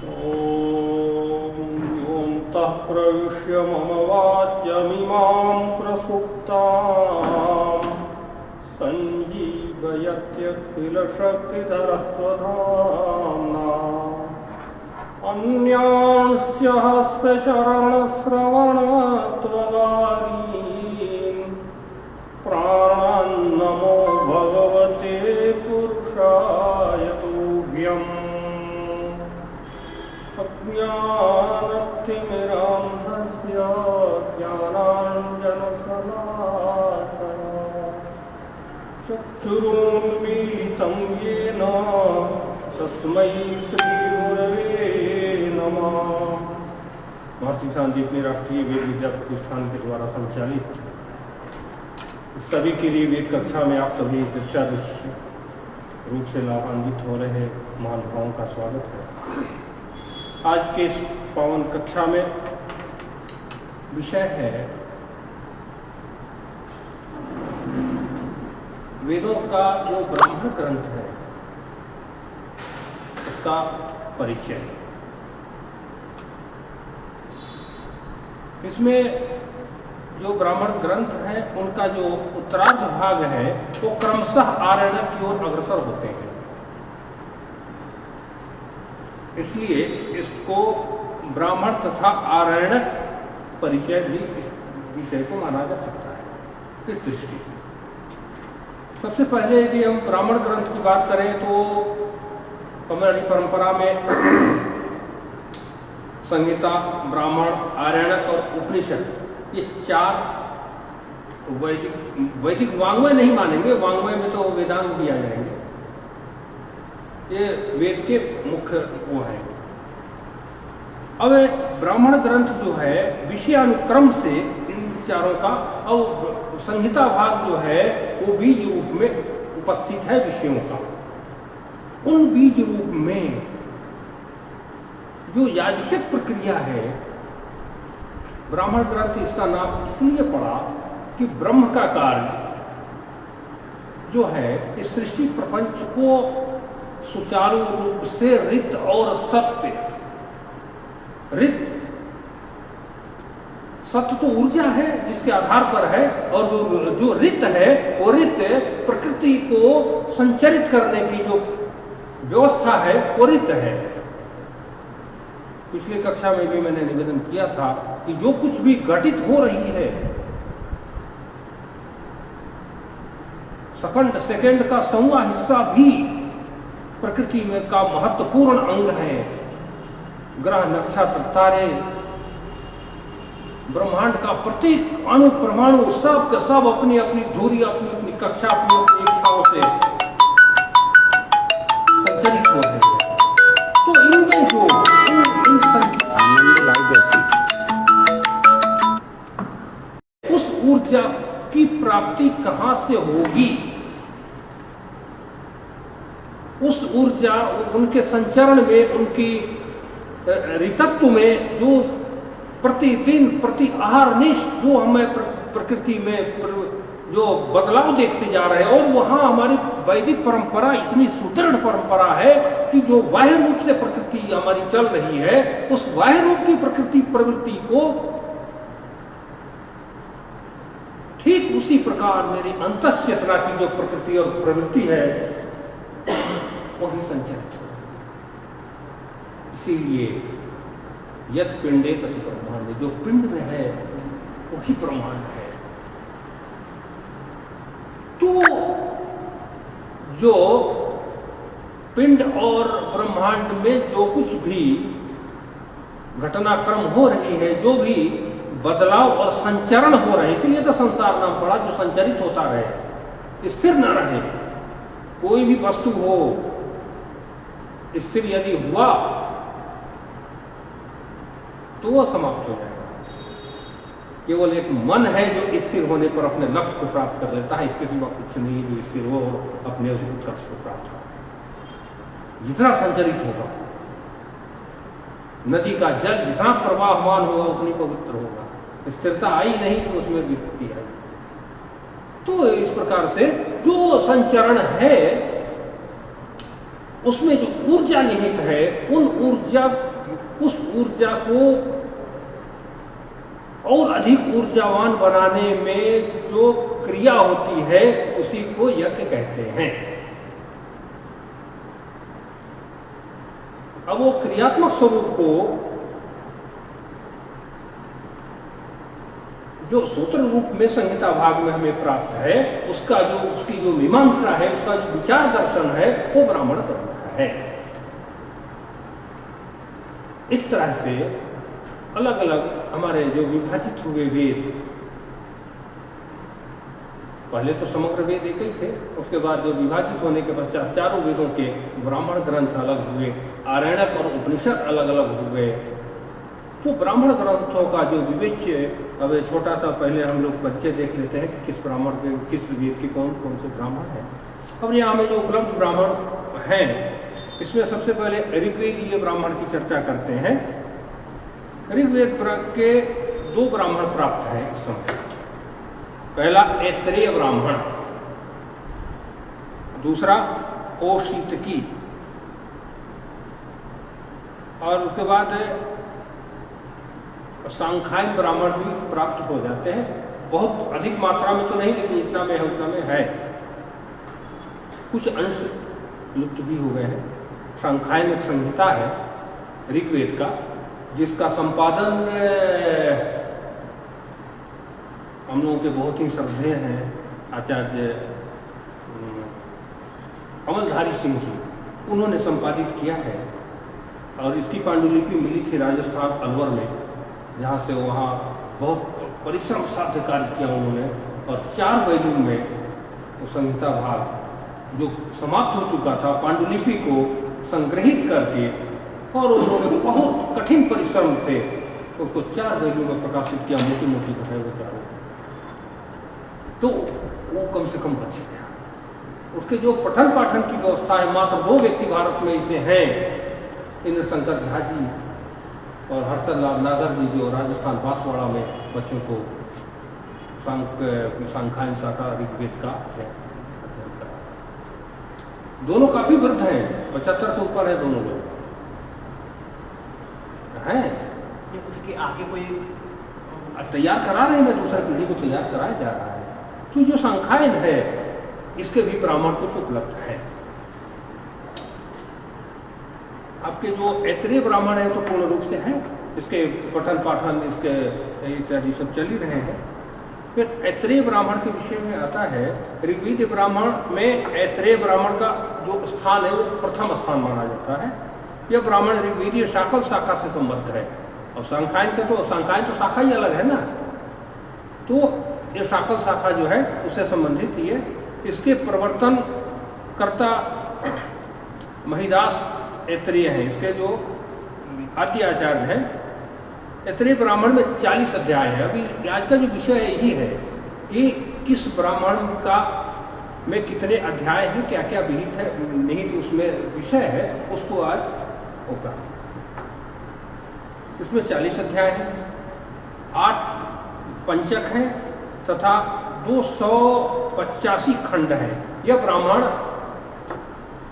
योऽन्तः प्रविश्य मम वाच्यमिमां प्रसुप्तां सञ्जीवयत्यखिलशक्तिधरः स्वधाम्ना अन्यांश्च हस्तचरणश्रवणत्वगारीन् प्राणान्नमो भगवते पुरुषाय तुभ्यम्। अज्ञानतिमिरान्धस्य ज्ञानाञ्जनशलाकया चक्षुरुन्मीलितं येन तस्मै श्रीगुरवे नमः। महर्षि शांतिपीठ राष्ट्रीय वेद विद्या प्रतिष्ठान के द्वारा संचालित सभी के लिए वेद कक्षा में आप सभी दृश्यादृश्य रूप से लाभान्वित हो रहे महानुभावों का स्वागत है। आज के इस पावन कक्षा में विषय है वेदों का जो ब्राह्मण ग्रंथ है उसका परिचय। इसमें जो ब्राह्मण ग्रंथ हैं उनका जो उत्तरार्ध भाग है वो क्रमशः आरण्यक की ओर अग्रसर होते हैं, इसलिए इसको ब्राह्मण तथा आरण्यक परिचय भी इस विषय को माना जा सकता है। इस दृष्टि से सबसे पहले यदि हम ब्राह्मण ग्रंथ की बात करें तो हमारी परंपरा में संहिता, ब्राह्मण, आरण्यक और उपनिषद ये चार वैदिक वाङ्मय नहीं मानेंगे, वाङ्मय में तो वेदांत भी आ जाएंगे, ये वेद के मुख्य वो है। अब ब्राह्मण ग्रंथ जो है विषयानुक्रम से इन चारों का, और संहिता भाग जो है वो बीज रूप में उपस्थित है विषयों का। उन बीज रूप में जो याज्ञिक प्रक्रिया है, ब्राह्मण ग्रंथ इसका नाम इसलिए पड़ा कि ब्रह्म का कार्य जो है इस सृष्टि प्रपंच को सुचारू रूप से रित और सत्य, रित सत्य तो ऊर्जा है जिसके आधार पर है, और जो रित है वो रित प्रकृति को संचरित करने की जो व्यवस्था है वो रित है। पिछली कक्षा में भी मैंने निवेदन किया था कि जो कुछ भी घटित हो रही है, सेकंड का 100वां हिस्सा भी प्रकृति में का महत्वपूर्ण अंग है। ग्रह, नक्षत्र, तारे, ब्रह्मांड का प्रत्येक अणु परमाणु सब के सब अपनी अपनी धुरी, अपनी अपनी कक्षा, अपनी अपनी इच्छाओं से संचरित हो रहे हैं। तो इनमें जो उस ऊर्जा की प्राप्ति कहां से होगी, उस ऊर्जा उनके संचरण में, उनकी ऋतत्व में जो प्रतिदिन प्रति अहर्निश जो हमें प्रकृति में जो बदलाव देखते जा रहे हैं, और वहां हमारी वैदिक परंपरा इतनी सुदृढ़ परंपरा है कि जो बाह्य रूप से प्रकृति हमारी चल रही है, उस बाह्य रूप की प्रकृति प्रवृत्ति को ठीक उसी प्रकार मेरी अंतश्चेतना की जो प्रकृति और प्रवृत्ति है वही संचरित हो। इसीलिए यद पिंडे तत् ब्रह्मांड, जो पिंड में है वही ब्रह्मांड है। तो जो पिंड और ब्रह्मांड में जो कुछ भी घटनाक्रम हो रही है, जो भी बदलाव और संचरण हो रहे हैं, इसलिए तो संसार नाम पड़ा, जो संचरित होता रहे, स्थिर न रहे। कोई भी वस्तु हो स्थिर यदि हुआ तो वह समाप्त हो जाएगा। केवल एक मन है जो स्थिर होने पर अपने लक्ष्य को प्राप्त कर लेता है, इसके सिवा कुछ नहीं जो स्थिर हो अपने उस लक्ष्य को प्राप्त हो। जितना संचरित होगा, नदी का जल जितना प्रवाहमान होगा उतनी पवित्र होगा। स्थिरता आई नहीं तो उसमें विपत्ति है। तो इस प्रकार से जो संचरण है उसमें जो ऊर्जा निहित है, उस ऊर्जा को और अधिक ऊर्जावान बनाने में जो क्रिया होती है उसी को यज्ञ कहते हैं। अब वो क्रियात्मक स्वरूप को जो सूत्र रूप में संहिता भाग में हमें प्राप्त है, उसकी जो मीमांसा है, उसका जो विचार दर्शन है, वो ब्राह्मण ग्रंथ है। इस तरह से अलग अलग हमारे जो विभाजित हुए वेद, पहले तो समग्र वेद एक ही थे, उसके बाद जो विभाजित होने के पश्चात चारों वेदों के ब्राह्मण ग्रंथ अलग हुए, आरण्यक और उपनिषद अलग अलग हुए। तो ब्राह्मण ग्रंथों का जो विवेच्य, अब छोटा सा पहले हम लोग परिचय देख लेते हैं कि किस ब्राह्मण के, किस वेद के कौन कौन से ब्राह्मण हैं। अब यहाँ में जो उपलब्ध ब्राह्मण हैं, इसमें सबसे पहले ऋग्वेदीय ब्राह्मण की चर्चा करते हैं। ऋग्वेद के 2 ब्राह्मण प्राप्त हैं इस समय। पहला ऐत्रेय ब्राह्मण, दूसरा ओशितकी, और उसके बाद सांख्यायन ब्राह्मण भी प्राप्त हो जाते हैं। बहुत अधिक मात्रा में तो नहीं, लेकिन इतना में है उतना में है। कुछ अंश लुप्त भी हो गए हैं। सांख्यायन एक संहिता है ऋग्वेद का, जिसका संपादन हम लोगों के बहुत ही श्रद्धेय हैं आचार्य अमलधारी सिंह जी, उन्होंने संपादित किया है। और इसकी पांडुलिपि मिली थी राजस्थान अलवर में, जहाँ से वहाँ बहुत परिश्रम साध्य कार्य किया उन्होंने, और 4 वॉल्यूम में वो संहिता भाग जो समाप्त हो चुका था, पांडुलिपि को संग्रहित करके, और उन्होंने बहुत कठिन परिश्रम से उसको 4 वॉल्यूम में प्रकाशित किया। मोटी मोटी कथाएं वो चारों, तो वो कम से कम बच गया। उसके जो पठन पाठन की व्यवस्था है, मात्र 2 व्यक्ति भारत में इसे हैं, इंद्र शंकर झा जी और हर्षदलाल नागर जी, जो राजस्थान बांसवाड़ा में बच्चों को सांख्यायन शाखा ऋग्वेद का अध्ययन करा। दोनों काफी वृद्ध हैं, 75 से ऊपर है दोनों लोग हैं। उसके आगे कोई तैयार करा रहे हैं, दूसरा पीढ़ी को तैयार कराया जा रहा है। तो जो सांख्यायन है, इसके भी ब्राह्मण कुछ उपलब्ध है। आपके जो ऐत्रेय ब्राह्मण है तो पूर्ण रूप से है, इसके पठन पाठन इसके इत्यादि सब चल ही रहे हैं। फिर ऐत्रेय ब्राह्मण के विषय में आता है, ऋग्वेद ब्राह्मण में ऐत्रेय ब्राह्मण का जो स्थान है वो प्रथम स्थान माना जाता है। यह ब्राह्मण ऋग्वेदीय शाखा से संबद्ध है, और सांख्यायन तो शाखा ही अलग है ना, तो ये शाखा जो है उससे संबंधित ही है। इसके प्रवर्तन कर्ता महिदास ऐत्रेय हैं, इसके जो आदि आचार्य हैं। ऐत्रेय ब्राह्मण में 40 अध्याय है। अभी आज का जो विषय यही है कि किस ब्राह्मण का में कितने अध्याय हैं, क्या क्या विहित है निहित उसमें विषय है, उसको आज होगा। इसमें 40 अध्याय हैं, 8 पंचक हैं तथा 285 खंड हैं। यह ब्राह्मण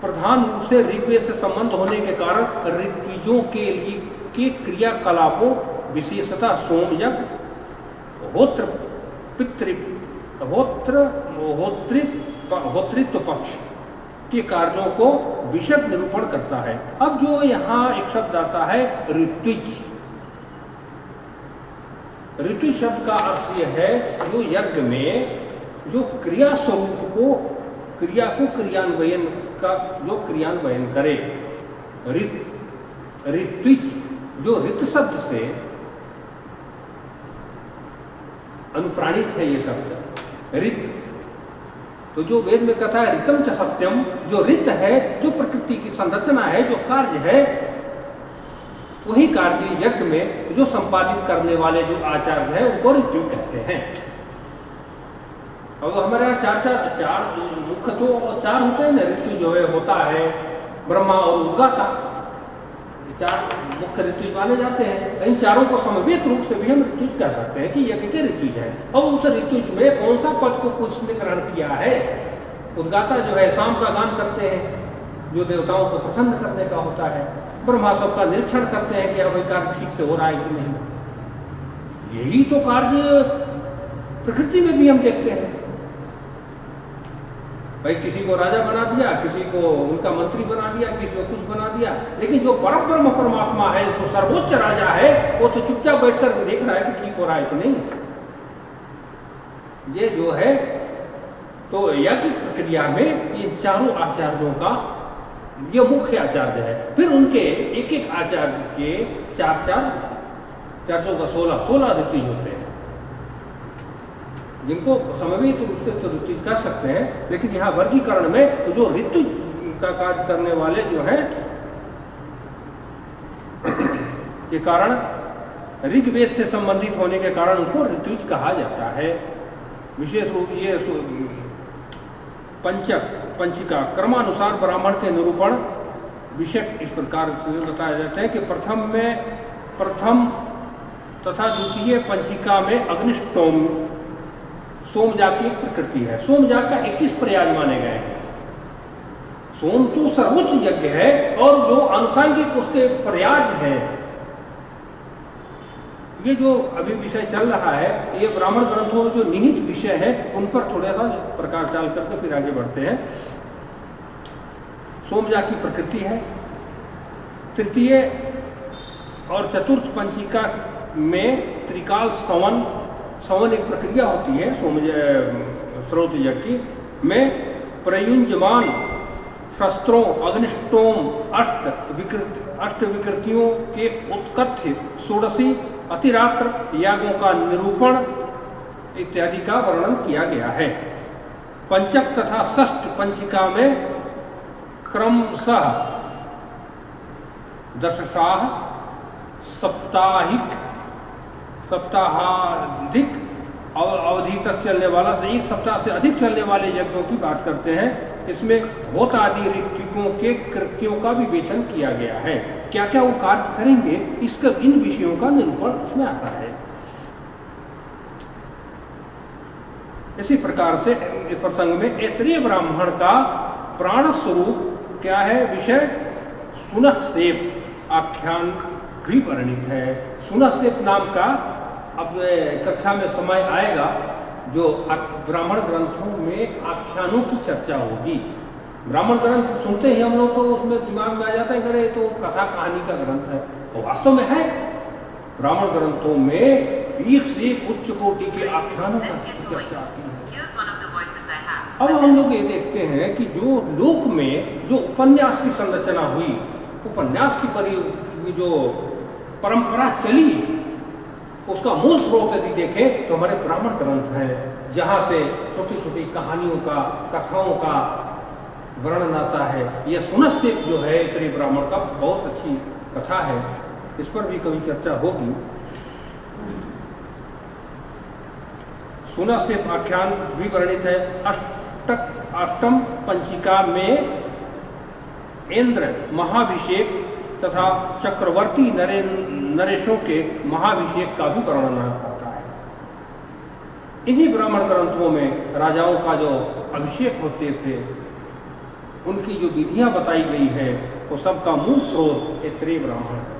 प्रधान रूप से ऋग्वेद से संबंध होने के कारण ऋत्विजों के लिए के क्रियाकलापों, विशेषतः सोमयज्ञ, होतृत्व पक्ष के कार्यों को विशद निरूपण करता है। अब जो यहाँ एक शब्द आता है ऋत्विज, ऋतु शब्द का अर्थ यह है जो यज्ञ में जो क्रिया स्वरूप को, क्रिया को क्रियान्वयन का जो क्रियान्वयन करे। ऋत्विज जो ऋत शब्द से अनुप्राणित है, ये शब्द ऋत, तो जो वेद में कथा है ऋतम च सत्यम, जो ऋत है, जो प्रकृति की संरचना है, जो कार्य है, वही कार्य यज्ञ में जो संपादित करने वाले जो आचार्य हैं उनको ऋतु कहते हैं। अब हमारे यहाँ चार मुख्य तो 4 होते हैं ना, ऋतु जो है होता है ब्रह्मा और उद्गाता, 4 मुख्य ऋतु माने जाते हैं। इन चारों को समवेत रूप से भी हम ऋतु कह सकते हैं कि यज्ञ के ऋतु है। और उस ऋतु में कौन सा पद को कुछ ने ग्रहण किया है? उद्गाता जो है शाम का गान करते हैं, जो देवताओं को प्रसन्न करने का होता है। ब्रह्मा सबका निरीक्षण करते हैं कि भाई कार्य ठीक से हो रहा है कि नहीं। यही तो कार्य प्रकृति में भी हम देखते हैं। भाई किसी को राजा बना दिया, किसी को उनका मंत्री बना दिया, किसी को कुछ बना दिया, लेकिन जो परब्रह्म परमात्मा है, जो सर्वोच्च राजा है, वो तो चुपचाप बैठकर देख रहा है कि ठीक हो रहा है कि नहीं। ये जो है तो यज्ञ प्रक्रिया में ये चारों आचार्यों का ये मुख्य आचार्य है। फिर उनके एक एक आचार्य के चार चार 16 ऋतु होते हैं, जिनको समवेत रूप से तो ऋतु कर सकते हैं, लेकिन यहाँ वर्गीकरण में तो जो ऋतु का कार्य करने वाले जो है के कारण ऋग्वेद से संबंधित होने के कारण उसको ऋतुज कहा जाता है। विशेष रूप ये पंचिका क्रमानुसार ब्राह्मण के निरूपण विषय इस प्रकार से बताया जाता है कि प्रथम तथा द्वितीय पंचिका में अग्निष्टोम सोमयाग की एक प्रकृति है। सोमयाग का 21 प्रयाग माने गए हैं। सोम तो सर्वोच्च यज्ञ है और जो आनुषंगिक उसके प्रयाग है, ये जो अभी विषय चल रहा है, ये ब्राह्मण ग्रंथों में जो निहित विषय है उन पर थोड़ा सा प्रकाश डाल करके फिर आगे बढ़ते हैं। सोमयाग की प्रकृति है। तृतीय और चतुर्थ पंचिका में त्रिकाल सवन एक प्रक्रिया होती है स्रोत यज्ञ की, में प्रयुंजमान शस्त्रों अग्निष्टोम अष्ट विकृतियों के उत्कथ्य षोडशी अतिरात्र यागों का निरूपण इत्यादि का वर्णन किया गया है। पंचक तथा षष्ठ पंचिका में क्रमशः दशशाह सप्ताहाधिक अवधि तक चलने वाला, एक सप्ताह से अधिक चलने वाले यज्ञों की बात करते हैं। इसमें होत आदि ऋत्विकों के कृत्यों का विवेचन किया गया है। क्या क्या वो कार्य करेंगे, इसका इन विषयों का निरूपण उसमें आता है। इसी प्रकार से इस प्रसंग में ऐतरेय ब्राह्मण का प्राण स्वरूप क्या है, विषय सुनसेप आख्यान भी वर्णित है। सुनसेप नाम का अब कक्षा में समय आएगा जो ब्राह्मण ग्रंथों में आख्यानों की चर्चा होगी। ब्राह्मण ग्रंथ सुनते ही हम लोग को उसमें दिमाग में आ जाता है कि तो कथा कहानी का ग्रंथ है, तो वास्तव में है। ब्राह्मण ग्रंथों में एक से एक उच्च कोटि के आख्यानों की चर्चा आती है। अब हम लोग ये देखते हैं कि जो लोक में जो उपन्यास की संरचना हुई, उपन्यास की जो परंपरा चली, उसका मूल स्रोत यदि देखें तो हमारे ब्राह्मण ग्रंथ है, जहां से छोटी छोटी कहानियों का, कथाओं का वर्णन आता है। यह सुनसेप जो है ऐतरेय ब्राह्मण का बहुत अच्छी कथा है, इस पर भी कभी चर्चा होगी। सुनसेप आख्यान भी वर्णित है। अष्टम पंचिका में इंद्र महाभिषेक तथा चक्रवर्ती नरेशों के महाभिषेक का भी वर्णन आता है। इन्हीं ब्राह्मण ग्रंथों में राजाओं का जो अभिषेक होते थे, उनकी जो विधियां बताई गई है, वो सबका मूल स्रोत ऐतरेय ब्राह्मण है।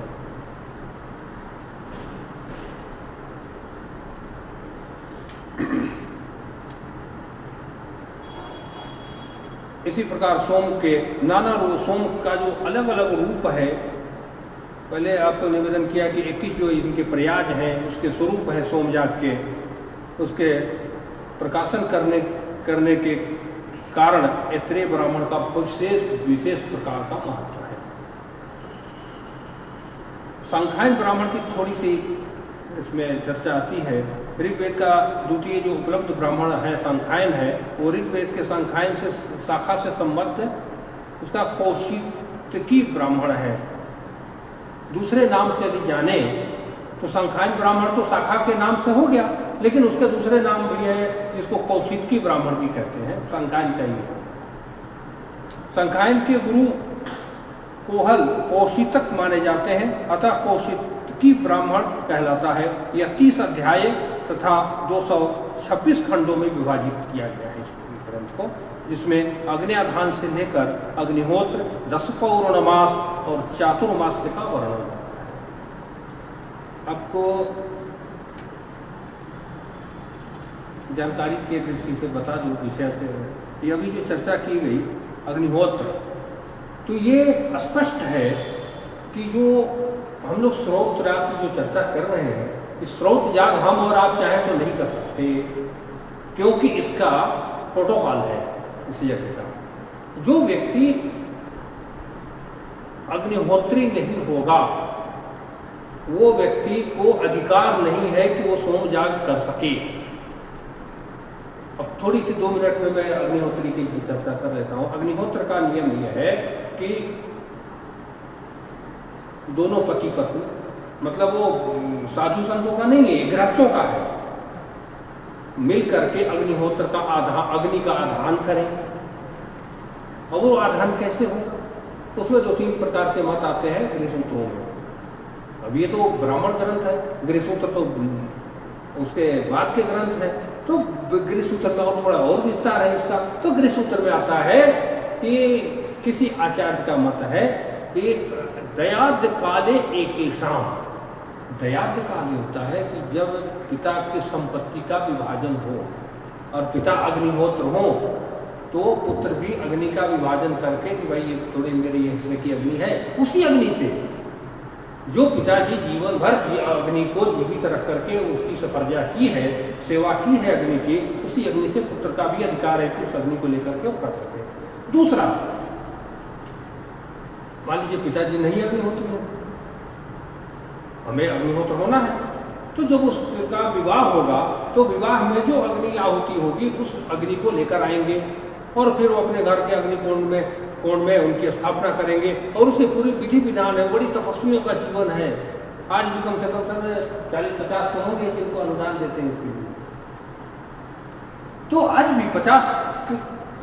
इसी प्रकार सोम के नाना रूप, सोम का जो अलग अलग रूप है, पहले आपको निवेदन किया कि 21 जो इनके प्रयाग हैं उसके स्वरूप है सोमयाग के, उसके प्रकाशन करने के कारण ऐतरेय ब्राह्मण का विशेष प्रकार का महत्व है। सांख्यायन ब्राह्मण की थोड़ी सी इसमें चर्चा आती है। ऋग्वेद का द्वितीय जो उपलब्ध ब्राह्मण है सांख्यायन है, वो ऋग्वेद के सांख्यायन से शाखा से संबद्ध उसका कौशिकी ब्राह्मण है। दूसरे नाम से यदि जाने तो सांख्यायन ब्राह्मण तो शाखा के नाम से हो गया, लेकिन उसके दूसरे नाम भी है जिसको कौशिकी ब्राह्मण भी कहते हैं, सांख्यायन का ही। सांख्यायन के गुरु कोहल कौशितक माने जाते हैं, अतः कौशिकी ब्राह्मण कहलाता है। यह 30 अध्याय तथा 226 खंडों में विभाजित किया गया है इस ग्रंथ को। जिसमें अग्न्याधान से लेकर अग्निहोत्र, 10 पौर्णमास और चातुर्मास्य का वर्णन है। आपको जानकारी की दृष्टि से बता दूं विषय से, ये अभी जो चर्चा की गई अग्निहोत्र, तो ये स्पष्ट है कि जो हम लोग स्रोत याग की जो चर्चा कर रहे हैं, इस स्रोत याग हम और आप चाहें तो नहीं कर सकते, क्योंकि इसका प्रोटोकॉल है इस यज्ञ का। जो व्यक्ति अग्निहोत्री नहीं होगा, वो व्यक्ति को अधिकार नहीं है कि वो सोम याग कर सके। अब थोड़ी सी 2 मिनट में मैं अग्निहोत्री की चर्चा कर लेता हूं। अग्निहोत्र का नियम यह है कि दोनों पति पत्नी, मतलब वो साधु संतों का नहीं है, गृहस्थों का है, मिल करके अग्निहोत्र का अग्नि का आधान करें। और वो आधान कैसे होगा, उसमें 2-3 प्रकार के मत आते हैं गृहसूत्रों में। अब ये तो ब्राह्मण ग्रंथ है, गृहसूत्र तो उसके बाद के ग्रंथ है, तो गृहसूत्र में और थोड़ा और विस्तार है इसका। तो गृहसूत्र में आता है कि किसी आचार्य का मत है कि दयाद्य काले एकेषाम, दयाद्य काल होता है कि जब पिता की संपत्ति का विभाजन हो और पिता अग्निहोत्र हो, तो पुत्र भी अग्नि का विभाजन करके कि भाई ये थोड़ी मेरी हिस्से की अग्नि है, उसी अग्नि से जो पिताजी जीवन भर अग्नि को जीवित रख करके उसकी सफरजा की है, सेवा की है अग्नि की, उसी अग्नि से पुत्र का भी अधिकार है कि उस अग्नि को लेकर के वो कर सके। दूसरा, मान लीजिए पिताजी नहीं अग्निहोत्र हो, हमें अग्निहोत्र होना है, तो जब उसका विवाह होगा तो विवाह में जो अग्नि आहुति होगी उस अग्नि को लेकर आएंगे और फिर वो अपने घर के अग्निकुंड में उनकी स्थापना करेंगे। और उसकी पूरी विधि विधान है, बड़ी तपस्वियों का जीवन है। आज भी कम से कम 40-50 तो होंगे जिनको अनुदान देते हैं इसके लिए, तो आज भी 50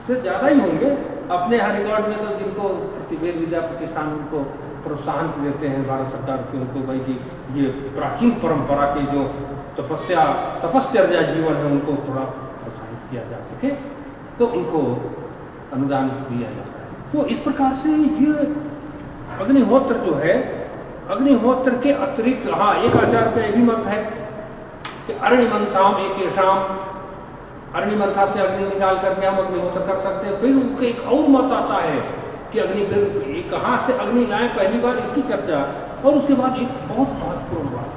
से ज्यादा ही होंगे अपने हरिद्वार में, तो जिनको वेद विद्या प्रतिष्ठान उनको प्रोत्साहन देते हैं भारत सरकार के, उनको भाई कि ये प्राचीन परंपरा के जो तपस्या जीवन है उनको थोड़ा प्रोत्साहित किया जा सके, तो उनको अनुदान दिया जाता है। तो इस प्रकार से ये अग्निहोत्र जो है, अग्निहोत्र के अतिरिक्त, हाँ एक आचार्य का भी मत है कि अरणिमंथाम एकेषाम, अरणिमंथा से अग्नि निकाल करके हम अग्निहोत्र कर सकते हैं। फिर उनका एक और मत आता है कि अग्नि फिर कहाँ से अग्नि लाए, पहली बार इसकी चर्चा। और उसके बाद एक बहुत महत्वपूर्ण बात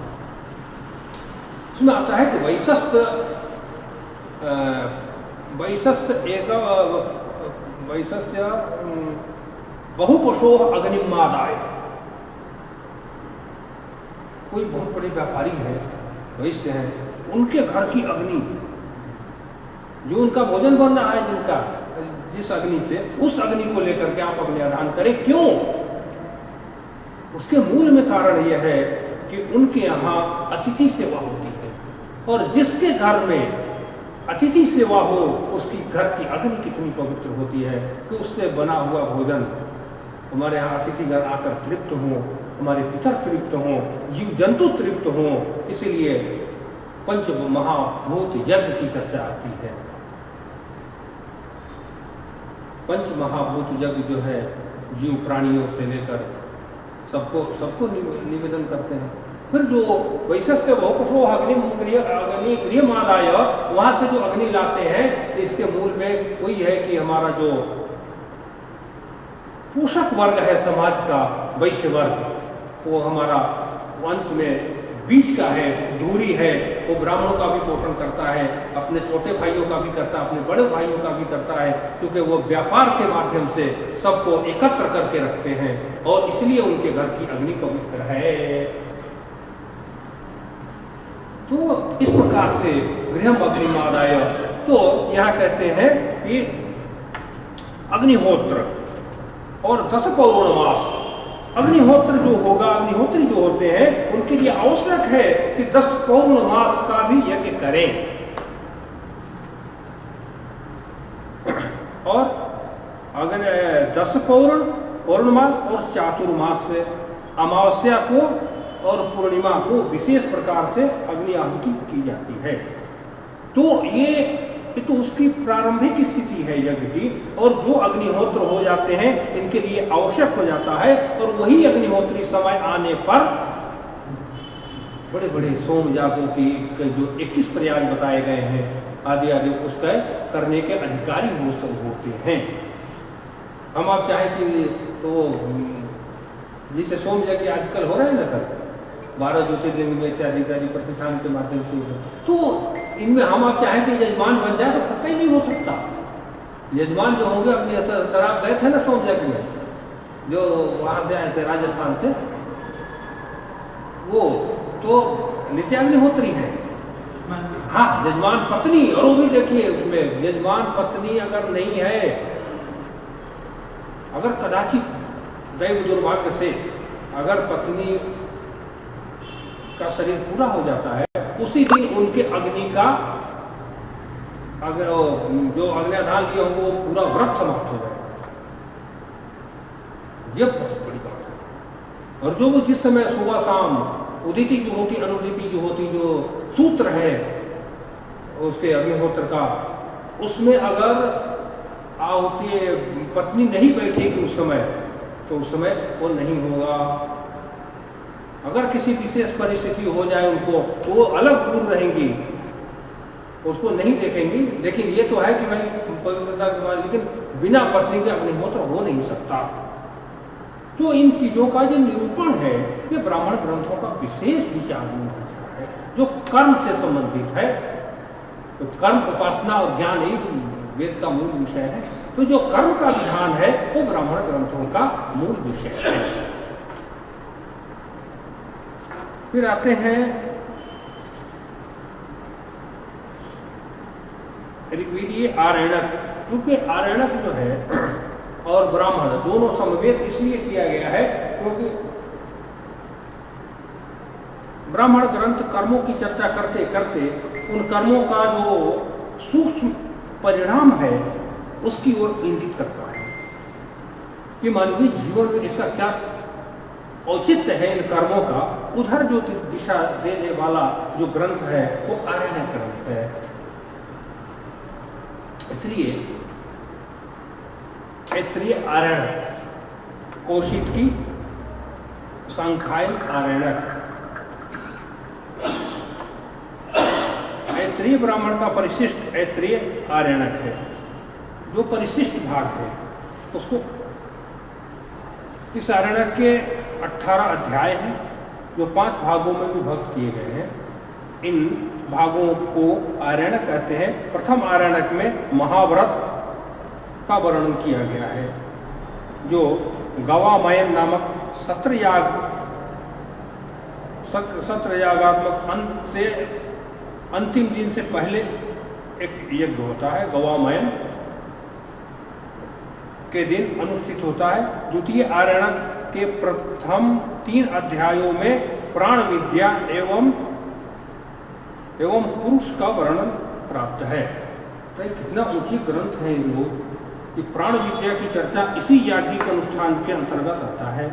उसमें आता है कि वैशस्य बहुपशो अग्निमादाय। कोई बहुत बड़े व्यापारी है, वैश्य है, उनके घर की अग्नि, जो उनका भोजन बन रहा है जिस अग्नि से, उस अग्नि को लेकर के आप अग्निदान करें। क्यों? उसके मूल में कारण यह है कि उनके यहाँ अतिथि सेवा होती है, और जिसके घर में अतिथि सेवा हो उसकी घर की अग्नि कितनी पवित्र होती है कि उससे बना हुआ भोजन हमारे यहाँ अतिथि घर आकर तृप्त हो, हमारे पितर तृप्त हो, जीव जंतु तृप्त हो। इसीलिए पंच महाभूत यज्ञ की चर्चा आती है। पंच महाभूत यज्ञ जो है जीव प्राणियों से लेकर सबको निवेदन करते हैं। फिर जो वैशस्य बहुपशो अग्नि गृहमादाय, वहां से जो अग्नि लाते हैं, तो इसके मूल में वही है कि हमारा जो पोषक वर्ग है समाज का, वैश्य वर्ग, वो हमारा अंत में बीच का है, दूरी है, वो ब्राह्मणों का भी पोषण करता है, अपने छोटे भाइयों का भी करता है, अपने बड़े भाइयों का भी करता है, क्योंकि वो व्यापार के माध्यम से सबको एकत्र करके रखते हैं और इसलिए उनके घर की अग्नि पवित्र है। तो इस प्रकार से गृहम अग्निमादाय, तो यहां कहते हैं कि अग्निहोत्र और 10 पौर्णमास, अग्निहोत्र जो होगा, अग्निहोत्री जो होते हैं उनके लिए आवश्यक है कि 10 पौर्णमास का भी यज्ञ करें। और अगर 10 पौर्णमास और चातुर्मास से, अमावस्या को और पूर्णिमा को विशेष प्रकार से अग्नि आहुति की जाती है। तो ये ये तो उसकी प्रारंभिक स्थिति है यज्ञ की, और जो अग्निहोत्र हो जाते हैं इनके लिए आवश्यक हो जाता है, और वही अग्निहोत्री समय आने पर बड़े बड़े सोम यागों की जो 21 प्रयास बताए गए हैं आदि आदि उसका करने के अधिकारी वो सब होते हैं। हम आप चाहे कि तो जिसे सोम यज्ञ आजकल हो रहा है ना सर, 12 ज्योतिर्लिंग में इत्यादि इत्यादि प्रतिष्ठान के माध्यम से, तो इनमें हम आप चाहें कि यजमान बन जाए तो पक्का ही नहीं हो सकता। यजमान जो होंगे अपनी शराब गए थे ना सोम यज्ञ में, जो वहां से आए थे राजस्थान से, वो तो नित्याग्निहोत्री है। हाँ, यजमान पत्नी, और वो भी देखिए उसमें यजमान पत्नी अगर नहीं है, अगर कदाचित दैव दुर्भाग्य से अगर पत्नी का शरीर पूरा हो जाता है, उसी दिन उनके अग्नि का अगर जो अग्निदान किया हो वो पूरा व्रत समाप्त हो जाएगा। यह बहुत बड़ी बात है। और जो वो जिस समय सुबह शाम उदिति जो होती, अनुदिति जो होती, जो सूत्र है उसके अग्निहोत्र का, उसमें अगर आहुति पत्नी नहीं बैठेगी उस समय, तो उस समय वो नहीं होगा। अगर किसी विशेष परिस्थिति हो जाए उनको, तो वो अलग दूर रहेंगी, उसको नहीं देखेंगी। लेकिन ये तो है कि भाई पवित्रता के बाद, लेकिन बिना पत्नी के अग्निहोत्र हो नहीं सकता। तो इन चीजों का जो निरूपण है, ये ब्राह्मण ग्रंथों का विशेष विचारनीय हिस्सा है, जो कर्म से संबंधित है। तो कर्म, उपासना और ज्ञान ही वेद का मूल विषय है। तो जो कर्म का विधान है वो ब्राह्मण ग्रंथों का मूल विषय है। फिर आते हैं ऋग्वेदीय आरण्यक, क्योंकि आरण्यक जो है और ब्राह्मण दोनों समवेत इसलिए किया गया है क्योंकि ब्राह्मण ग्रंथ कर्मों की चर्चा करते करते उन कर्मों का जो सूक्ष्म परिणाम है उसकी ओर इंगित करता है कि मानवीय जीवन में इसका क्या औचित्य है इन कर्मों का। उधर जो दिशा देने वाला जो ग्रंथ है वो आरण्यक ग्रंथ है। इसलिए ऐत्रेय आरण्यक, कौशिकी सांख्यायन आरण्यक, ऐत्रेय ब्राह्मण का परिशिष्ट ऐत्रेय आरण्यक है। जो परिशिष्ट भाग है उसको, इस आरण्यक के 18 अध्याय हैं जो 5 भागों में विभक्त किए गए हैं। इन भागों को आरण्यक कहते हैं। प्रथम आरण्यक में महाव्रत का वर्णन किया गया है, जो गवामयन नामक सत्रयागात्मक अंत से अंतिम दिन से पहले एक यज्ञ होता है, गवामयन के दिन अनुष्ठित होता है। द्वितीय आरण्यक के प्रथम 3 अध्यायों में प्राण विद्या एवं पुरुष का वर्णन प्राप्त है। तो कितना ऊंची ग्रंथ है ये लोग कि प्राण विद्या की चर्चा इसी याज्ञिक अनुष्ठान के अंतर्गत आता है।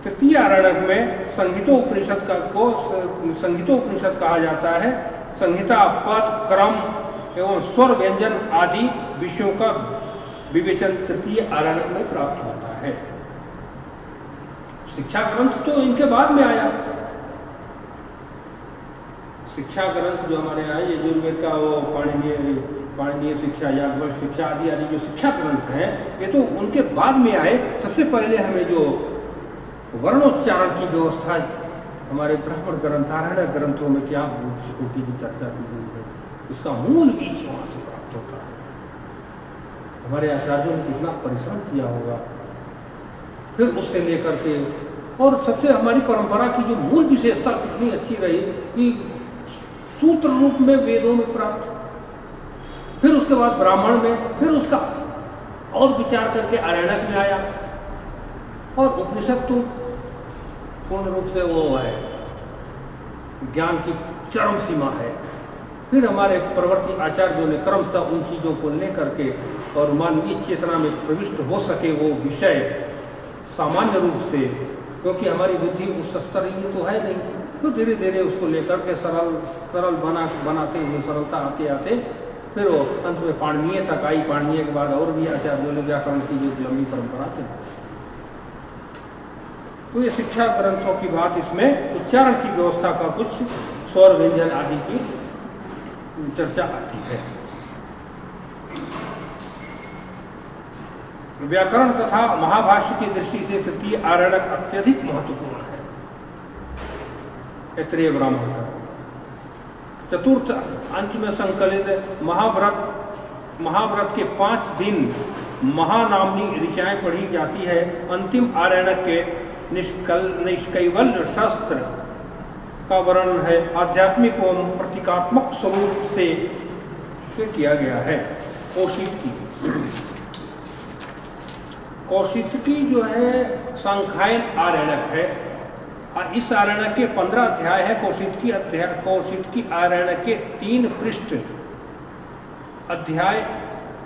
तृतीय आरण्यक में संहितोपनिषद कहा जाता है। संहिता पद, क्रम एवं स्वर व्यंजन आदि विषयों का विवेचन तृतीय आरण्यक में प्राप्त होता है। शिक्षा ग्रंथ तो इनके बाद में आया। शिक्षा ग्रंथ जो हमारे आए, यजुर्वेद का वो पाणिनीय शिक्षा, याज्ञवल्क्य शिक्षा आदि आदि जो शिक्षा ग्रंथ हैं, ये तो उनके बाद में आए। सबसे पहले हमें जो वर्णोच्चारण की व्यवस्था हमारे ब्राह्मण ग्रंथ, आरण्यक ग्रंथों में क्या कोटि की चर्चा की गई है, इसका मूल बीज वहां से प्राप्त होता है। हमारे आचार्यों ने कितना परिश्रम किया होगा। फिर उससे लेकर के, और सबसे हमारी परंपरा की जो मूल विशेषता कितनी अच्छी रही कि सूत्र रूप में वेदों में प्राप्त, फिर उसके बाद ब्राह्मण में, फिर उसका और विचार करके आरण्यक में आया, और उपनिषद तो पूर्ण रूप से वो है, ज्ञान की चरम सीमा है। फिर हमारे प्रवर्ती आचार्यों ने क्रमशः उन चीजों को लेकर के और मानवीय चेतना में प्रविष्ट हो सके वो विषय सामान्य रूप से, क्योंकि हमारी बुद्धि उस स्तर ही तो है नहीं, तो धीरे धीरे उसको लेकर के सरल बनाते हुए, सरलता आते आते फिर वो अंत में पाणिनीय तक आई। पाणिनीय के बाद और भी आचार्यों ने व्याकरण की जो लंबी परंपरा थी। तो ये शिक्षा ग्रंथों की बात, इसमें उच्चारण की व्यवस्था का कुछ स्वर व्यंजन आदि की चर्चा आती है। व्याकरण तथा महाभाष्य की दृष्टि से तृतीय आरण्यक अत्यधिक महत्वपूर्ण है। तैत्तिरीय ब्राह्मण का चतुर्थ अंश में संकलित महाव्रत के 5 दिन महानामनी ऋचाएं पढ़ी जाती है। अंतिम आरण्यक के निष्कैवल्य शास्त्र का वर्णन है। आध्यात्मिक एवं प्रतीकात्मक स्वरूप से किया गया है। कौशिकी जो है सांख्यायन आरण्यक है। इस आरण्यक के 15 अध्याय है। कौशिकी आरण्यक के 3 पृष्ठ अध्याय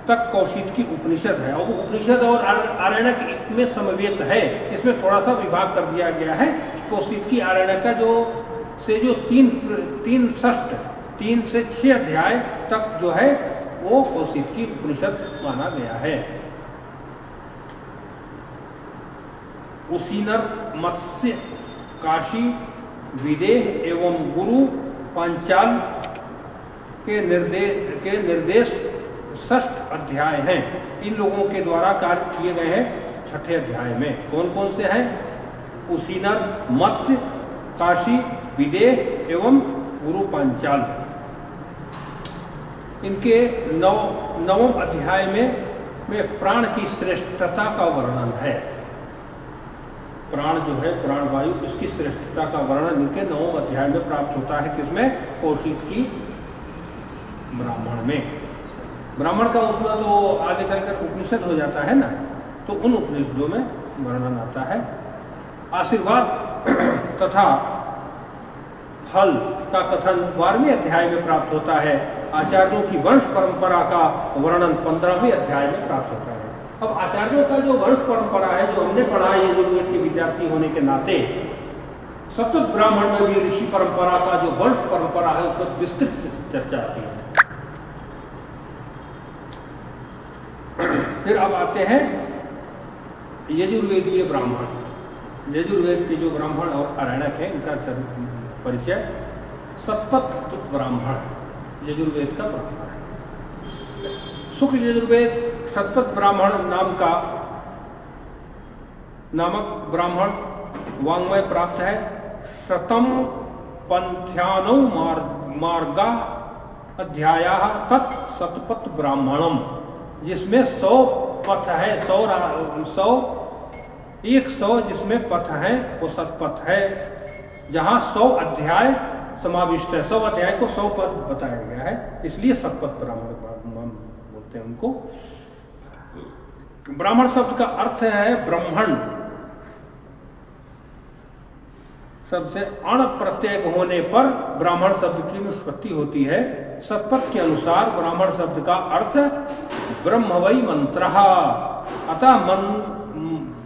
तक कौशिकी उपनिषद है। और उपनिषद और आरण्यक में समवेत है। इसमें थोड़ा सा विभाग कर दिया गया है। कौशिकी आरण्यक का जो 3 से 6 अध्याय तक जो है वो कौशिकी उपनिषद माना गया है। उसीनर, मत्स्य, काशी, विदेह एवं गुरु पांचाल के निर्देश 6 अध्याय हैं। इन लोगों के द्वारा कार्य किए गए हैं 6ठे अध्याय में। कौन कौन से हैं? उसीनर, मत्स्य, काशी, विदेह एवं गुरु पांचाल। इनके 9वें अध्याय में प्राण की श्रेष्ठता का वर्णन है। प्राण जो है, प्राण वायु, इसकी श्रेष्ठता का वर्णन इनके 9वें अध्याय में प्राप्त होता है। किसमें? कौशिकी ब्राह्मण में। ब्राह्मण का उसमें तो आगे चलकर उपनिषद हो जाता है ना, तो उन उपनिषदों में वर्णन आता है। आशीर्वाद तथा फल का कथन 12वें अध्याय में प्राप्त होता है। आचार्यों की वंश परंपरा का वर्णन 15वें अध्याय में प्राप्त होता है। अब आचार्यों का जो वंश परंपरा है, जो हमने पढ़ा है यजुर्वेद के विद्यार्थी होने के नाते, सतत ब्राह्मण में भी ऋषि परंपरा का जो वंश परंपरा है उस पर विस्तृत चर्चा आती है। फिर अब आते हैं यजुर्वेदीय ब्राह्मण। यजुर्वेद के जो ब्राह्मण और आरण्यक है, इनका परिचय। सतपथ ब्राह्मण यजुर्वेद का ब्राह्मण है। शुक्ल यजुर्वेद सतपथ ब्राह्मण नामक ब्राह्मण वाङ्मय प्राप्त है। शतम पंथ्यानौ मार्गा अध्याया तत् सतपथ ब्राह्मणम, जिसमें 100 पथ है। 100 जिसमें पथ है वो सतपथ है। जहां 100 अध्याय समाविष्ट है। 100 अध्याय को 100 पद बताया गया है, इसलिए सतपथ ब्राह्मण बोलते हैं उनको। ब्राह्मण शब्द का अर्थ है ब्रह्मण। शब्द से अण प्रत्यय होने पर ब्राह्मण शब्द की निष्पत्ति होती है। सतपथ के अनुसार ब्राह्मण शब्द का अर्थ ब्रह्म वै मंत्रः। अतः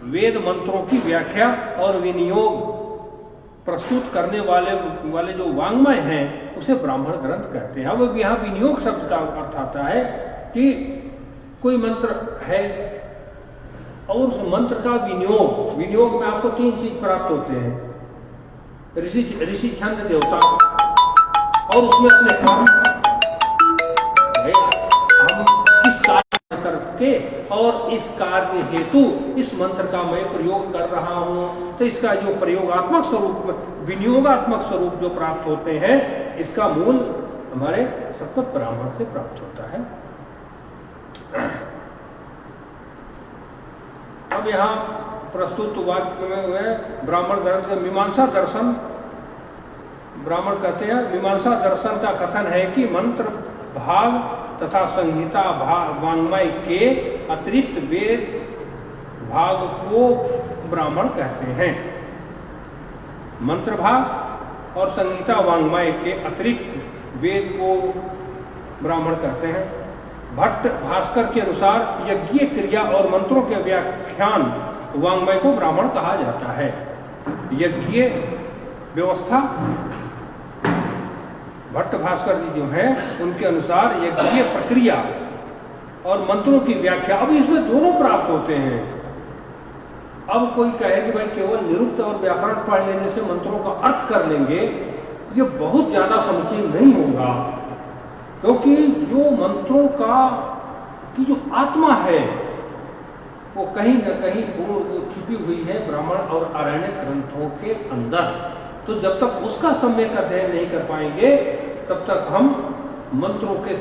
वेद मंत्रों की व्याख्या और विनियोग प्रस्तुत करने वाले जो वाङ्मय हैं उसे ब्राह्मण ग्रंथ कहते हैं। अब यहाँ विनियोग शब्द का अर्थ आता है कि कोई मंत्र है और उस मंत्र का विनियोग में आपको 3 चीज प्राप्त होते हैं। ऋषि छंद देवता और उसमें अपने काम हम किस कार्य करके और इस कार्य हेतु इस मंत्र का मैं प्रयोग कर रहा हूं, तो इसका जो प्रयोगात्मक स्वरूप, विनियोगात्मक स्वरूप जो प्राप्त होते हैं, इसका मूल हमारे सतपथ ब्राह्मण से प्राप्त होता है। अब यहाँ प्रस्तुत वाक्य में ब्राह्मण ग्रंथ मीमांसा दर्शन ब्राह्मण कहते हैं। मीमांसा दर्शन का कथन है कि मंत्र भाग तथा संहिता वाङ्मय के अतिरिक्त वेद भाग को ब्राह्मण कहते हैं। मंत्र भाग और संहिता वाङ्मय के अतिरिक्त वेद को ब्राह्मण कहते हैं। भट्ट भास्कर के अनुसार यज्ञीय क्रिया और मंत्रों के व्याख्यान वाङ्मय को ब्राह्मण कहा जाता है। यज्ञीय व्यवस्था भट्ट भास्कर जी जो हैं उनके अनुसार यज्ञीय प्रक्रिया और मंत्रों की व्याख्या, अब इसमें दोनों प्राप्त होते हैं। अब कोई कहे कि भाई केवल निरुक्त और व्याकरण पढ़ लेने से मंत्रों का अर्थ कर लेंगे, ये बहुत ज्यादा समुचित नहीं होगा, क्योंकि जो मंत्रों की जो आत्मा है वो कहीं न कहीं वो छिपी हुई है ब्राह्मण और आरण्यक ग्रंथों के अंदर। तो जब तक उसका सम्यक अध्ययन नहीं कर पाएंगे तब तक हम मंत्रों के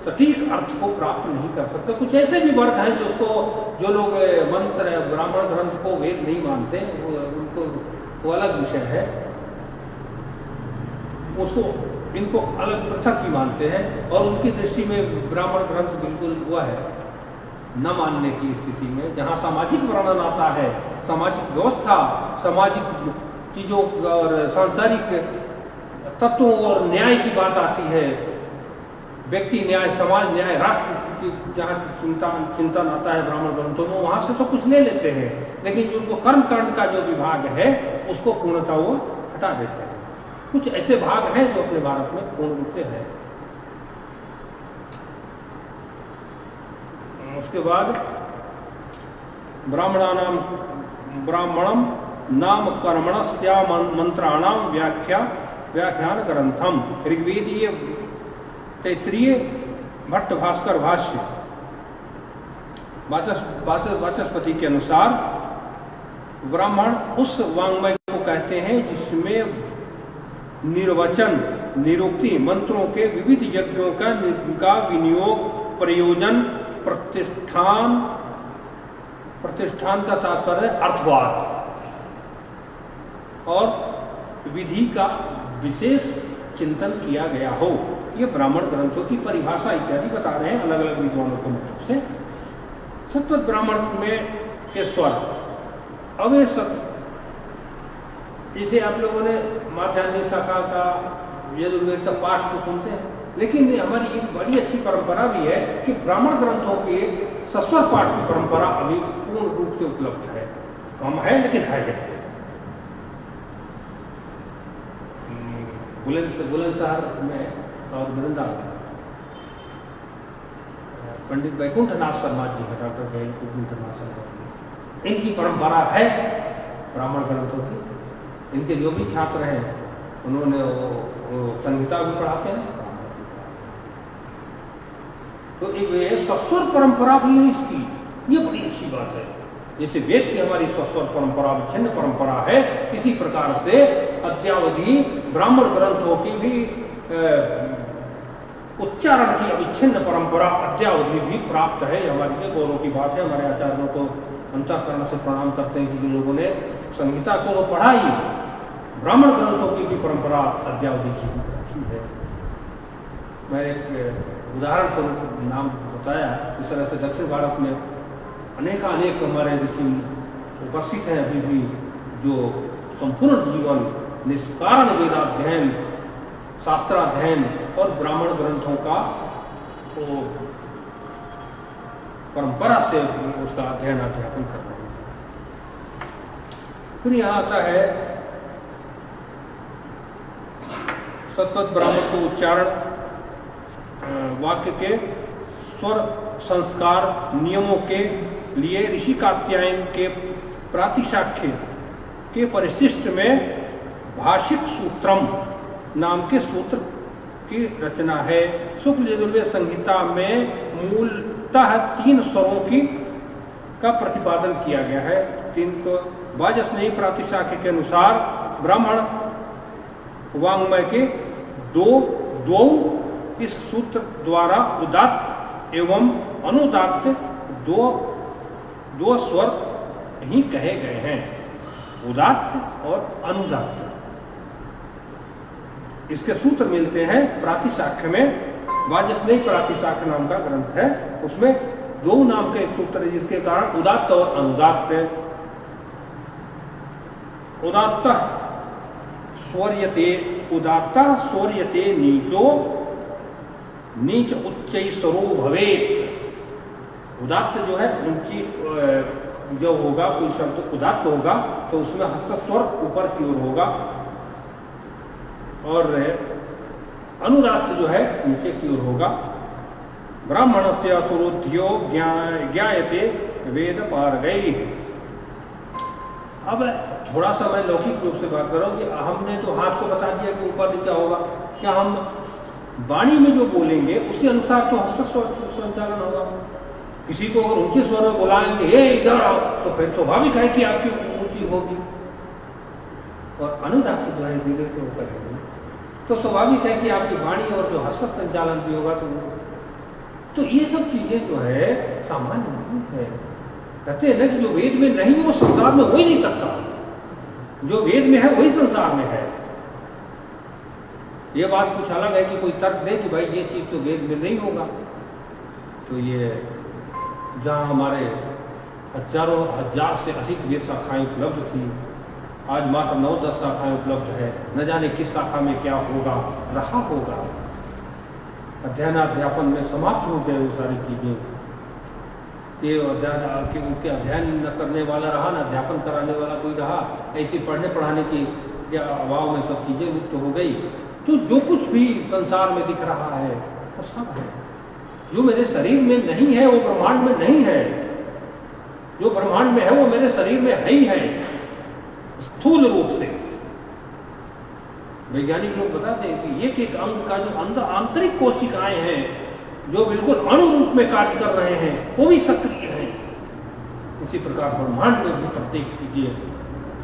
सटीक अर्थ को प्राप्त नहीं कर सकते। कुछ ऐसे भी वर्ग हैं जो लोग मंत्र ब्राह्मण ग्रंथ को वेद नहीं मानते, उनको वो अलग विषय है, उसको इनको अलग पृथक ही मानते हैं और उनकी दृष्टि में ब्राह्मण ग्रंथ बिल्कुल हुआ है न मानने की स्थिति में। जहाँ सामाजिक वर्णन आता है, सामाजिक व्यवस्था, सामाजिक चीजों और सांसारिक तत्वों और न्याय की बात आती है, व्यक्ति न्याय, समाज न्याय, राष्ट्र की जहाँ चिंतन आता है ब्राह्मण ग्रंथों में, वहां से तो कुछ ले लेते हैं, लेकिन जो कर्मकांड का जो विभाग है उसको पूर्णतः वो हटा देते हैं। कुछ ऐसे भाग हैं जो अपने भारत में पूर्ण रूप से है। उसके बाद ब्राह्मणम नाम कर्मणस्या मंत्राणाम व्याख्यान ग्रंथम, ऋग्वेदीय तैत्रीय भट्ट भास्कर भाष्य वाचस्पति के अनुसार ब्राह्मण उस वाङ्मय को कहते हैं जिसमें निर्वचन निरुक्ति मंत्रों के विविध यज्ञों का विनियोग, प्रयोजन, प्रतिष्ठान का तात्पर्य अर्थवाद और विधि का विशेष चिंतन किया गया हो। ये ब्राह्मण ग्रंथों की परिभाषा इत्यादि बता रहे हैं अलग अलग विद्वानों के मत से। सत्वत ब्राह्मण में के स्वर, अब ये जैसे आप लोगों ने माध्यान्हिक शाखा का यजुर्वेद का पाठ तो सुनते हैं, लेकिन हमारी एक बड़ी अच्छी परंपरा भी है कि ब्राह्मण ग्रंथों के सस्वर पाठ की परंपरा अभी पूर्ण रूप से उपलब्ध है। कम है लेकिन है। बुलंदशहर में और वृंदावन पंडित वैकुंठनाथ शर्मा जी है, डॉक्टर वैकुंठनाथ शर्मा जी, इनकी परंपरा है ब्राह्मण ग्रंथों की। इनके जो भी छात्र हैं उन्होंने वो संहिता भी पढ़ाते हैं। तो एक सस्वर परंपरा भी है इसकी, ये बड़ी अच्छी बात है। जैसे वेद की हमारी सस्वर परंपरा विच्छिन्न परंपरा है, इसी प्रकार से अद्यावधि ब्राह्मण ग्रंथों की भी उच्चारण की अविच्छिन्न परंपरा अद्यावधि भी प्राप्त है। हमारे लिए गौरव की बात है। हमारे आचार्यों को अंतःकरण से प्रणाम करते हैं कि जिन लोगों ने संहिता को तो पढ़ाई, ब्राह्मण ग्रंथों की भी परंपरा अद्यावधि जीवित रखी है। मैं एक उदाहरण स्वरूप नाम बताया, इस तरह से दक्षिण भारत में अनेक हमारे ऋषि उपस्थित हैं अभी भी, जो संपूर्ण जीवन निष्कारण वेदाध्ययन, शास्त्राध्ययन और ब्राह्मण ग्रंथों का परंपरा से उसका अध्ययन अध्यापन कर रहे हैं। फिर यहाँ आता है सतपथ ब्राह्मण को उच्चारण वाक्य के स्वर संस्कार नियमों के लिए ऋषि कात्यायन के प्रातिशाख्य के परिशिष्ट में भाषिक सूत्रम नाम के सूत्र की रचना है। शुक्ल यजुर्वेद संहिता में मूलतः 3 स्वरों का प्रतिपादन किया गया है। 3 को वाजस्नेयी प्रातिशाख्य के अनुसार ब्राह्मण वाङ्मय के दो इस सूत्र द्वारा उदात्त एवं अनुदात्त दो स्वर ही कहे गए हैं, उदात्त और अनुदात्त। इसके सूत्र मिलते हैं प्रातिशाख्य में। वाजस्नेयी प्रातिशाख्य नाम का ग्रंथ है, उसमें 2 नाम के एक सूत्र है जिसके कारण उदात्त और अनुदात्त है। उदात्त स्वर्यते नीचो नीच उच्चैस्वरो भवेत्। उदात्त जो है ऊंची जो होगा, कोई शब्द उदात्त होगा तो उसमें हस्त स्वर ऊपर की ओर होगा और अनुदात्त जो है नीचे की ओर होगा। ब्राह्मणस्य सुरुध्यो ज्ञायते वेद पारगैः। अब थोड़ा सा मैं लौकिक रूप से बात कर रहा हूँ कि हमने तो हाथ को बता दिया कि ऊपर नीचे होगा, क्या हम वाणी में जो बोलेंगे उसी अनुसार तो हस्त संचालन होगा। किसी को अगर ऊंचे स्वर में बुलाएंगे हे इधर आओ, तो फिर स्वाभाविक है कि आपकी ऊंची होगी। और अनुदात्त जो है धीरे से ऊपर है, तो स्वाभाविक है कि आपकी वाणी और जो हस्त संचालन भी होगा। तो ये सब चीजें जो है सामान्य नहीं है। कहते हैं ना कि जो वेद में नहीं है वो संसार में हो ही नहीं सकता, जो वेद में है वही संसार में है। ये बात कुछ अलग है कि कोई तर्क दे कि भाई ये चीज तो वेद में नहीं होगा। तो ये जहां हमारे हजारों हजार से अधिक वेद शाखाएं उपलब्ध थी, आज मात्र 9-10 शाखाएं उपलब्ध है। न जाने किस शाखा में क्या होगा, रहा होगा। अध्ययनाध्यापन में समाप्त हो गए वो सारी चीजें। ये उनके अध्ययन न करने वाला रहा, न अध्यापन कराने वाला कोई रहा। ऐसी पढ़ने पढ़ाने की अभाव में सब चीजें मुक्त हो गई। तो जो कुछ भी संसार में दिख रहा है वो सब है। जो मेरे शरीर में नहीं है वो ब्रह्मांड में नहीं है, जो ब्रह्मांड में है वो मेरे शरीर में है ही है, स्थूल रूप से। वैज्ञानिक लोग बताते हैं कि एक एक अंग का जो अंदर आंतरिक कोशिकाएं हैं जो बिल्कुल अणु रूप में कार्य कर रहे हैं वो भी सक्रिय हैं। इसी प्रकार ब्रह्मांड में भी प्रत्येक चीजें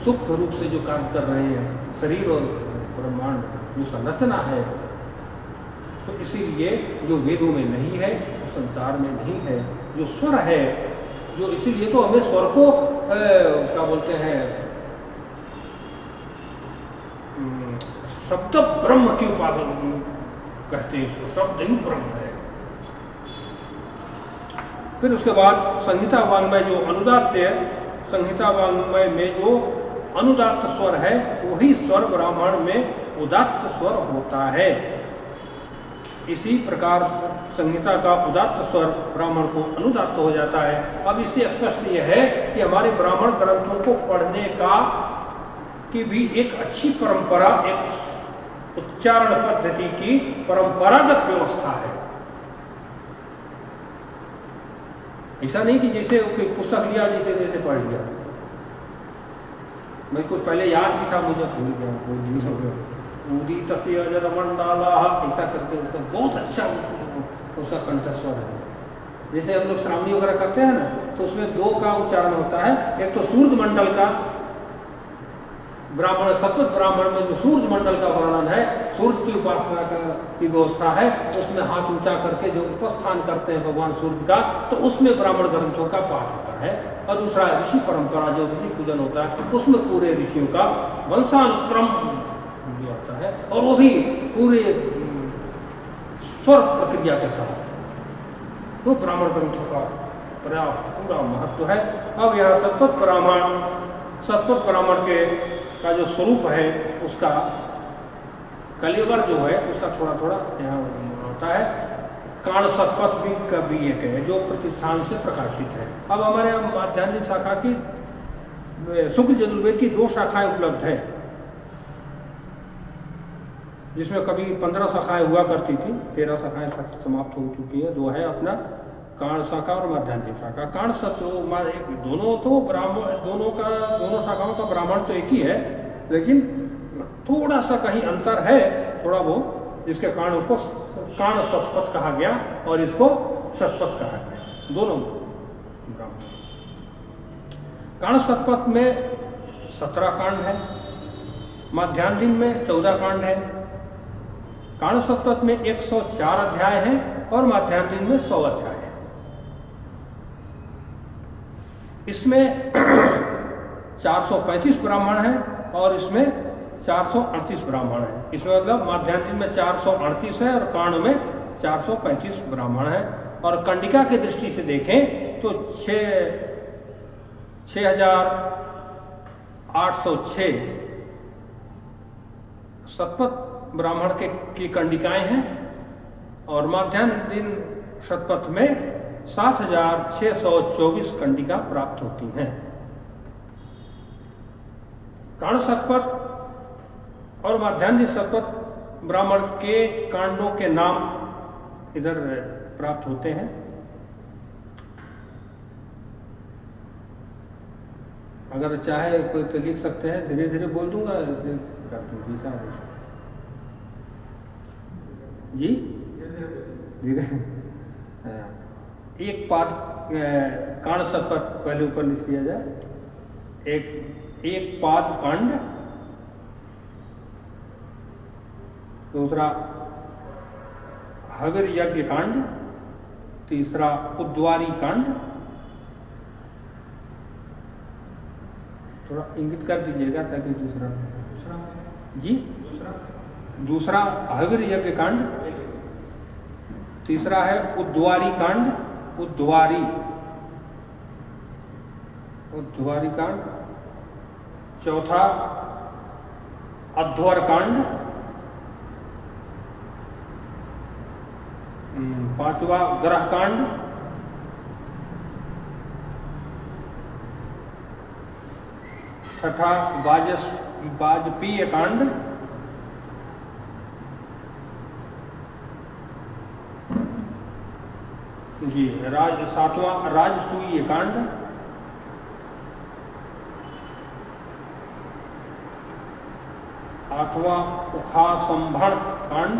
सूक्ष्म रूप से जो कार्य कर रहे हैं। शरीर और ब्रह्मांड जो संरचना है, तो इसीलिए जो वेदों में नहीं है वो संसार में नहीं है। जो स्वर है, जो इसीलिए तो हमें स्वर को क्या बोलते हैं, शब्द ब्रह्म की उपासना कहते हैं, इसको शब्द ही ब्रह्म है। फिर उसके बाद संहिता वाङ्मय जो अनुदात्त है, संहिता वाङ्मय में जो अनुदात्त स्वर है वही स्वर ब्राह्मण में उदात्त स्वर होता है। इसी प्रकार संहिता का उदात्त स्वर ब्राह्मण को अनुदात्त हो जाता है। अब इससे स्पष्ट यह है कि हमारे ब्राह्मण ग्रंथों को पढ़ने का की भी एक अच्छी परंपरा, एक उच्चारण पद्धति की परंपरागत व्यवस्था है। ऐसा नहीं कि जैसे पुस्तक लिया जैसे जैसे पढ़ लिया। मैं कुछ पहले याद भी था, मुझे भूल गया, कोई दिन हो गया। उदित मंडाला ऐसा करके उसका बहुत अच्छा उसका कंठस्वर है। जैसे हम लोग श्रावणी वगैरह करते हैं ना, तो उसमें 2 का उच्चारण होता है। एक तो सूर्य मंडल का ब्राह्मण, सत्वत ब्राह्मण में जो सूर्य मंडल का वर्णन है, सूर्य की उपासना की व्यवस्था है, उसमें हाथ ऊंचा करके जो उपस्थान करते हैं भगवान सूर्य का, तो उसमें ब्राह्मण ग्रंथों का पाठ होता है। और दूसरा ऋषि परंपरा जो ऋषि पूजन होता है, उसमें पूरे ऋषियों का वंशानुक्रम जो होता है, और वो भी पूरे स्वर प्रक्रिया के साथ, तो ब्राह्मण ग्रंथों का पर्याप्त पूरा महत्व है। अब यहाँ सत्वत ब्राह्मण के का जो स्वरूप है उसका कलिवर जो है उसका थोड़ा थोड़ा यहाँ होता है। काण सत्पथ भी कभी एक है जो प्रतिष्ठान से प्रकाशित है। अब हमारे आध्यात्मिक शाखा की शुक्ल यजुर्वेद की 2 शाखाएं उपलब्ध है, जिसमें कभी 15 शाखाएं हुआ करती थी, 13 शाखाएं समाप्त हो चुकी है। 2 है अपना काण शाखा और माध्यान्तिक शाखा। काण दोनों तो ब्राह्मण, दोनों शाखाओं का ब्राह्मण तो एक ही है, लेकिन थोड़ा सा कहीं अंतर है, थोड़ा बहुत, जिसके कारण उसको काण सतपथ कहा गया और इसको सतपथ कहा गया। दोनों ब्राह्मण। काण सतपथ में 17 कांड है, माध्यान्तिक में 14 कांड है। काण सतपथ में 104 अध्याय है और माध्यान्तिक में 100 अध्याय है। इसमें 435 ब्राह्मण हैं और इसमें 438 ब्राह्मण हैं। इसमें मतलब माध्यान्तिक में 438 है और कांड में 435 ब्राह्मण हैं। और कंडिका की दृष्टि से देखें तो 6806 सतपथ ब्राह्मण की कंडिकाएं हैं और माध्यान्तिक सतपथ में 7624 कंडिका प्राप्त होती हैं। काण सतपथ और माध्यान्तिक सतपथ ब्राह्मण के कांडों के नाम इधर प्राप्त होते हैं। अगर चाहे कोई तो लिख सकते हैं, धीरे धीरे बोल दूंगा, ऐसे कर दूँ जी धीरे। हाँ। एक पाद कांड शतपथ पहले ऊपर लिख दिया जाए। एक पाद कांड, दूसरा हविर यज्ञ कांड, तीसरा उद्वारी कांड। थोड़ा इंगित कर दीजिएगा ताकि दूसरा जी दूसरा हविर यज्ञ कांड, तीसरा है उद्वारी कांड, उद्वारी कांड, चौथा अध्वर कांड, पांचवा ग्रह कांड, छठा वाजपेय कांड, जी सातवां राजसूय कांड, आठवां उखासंभण कांड,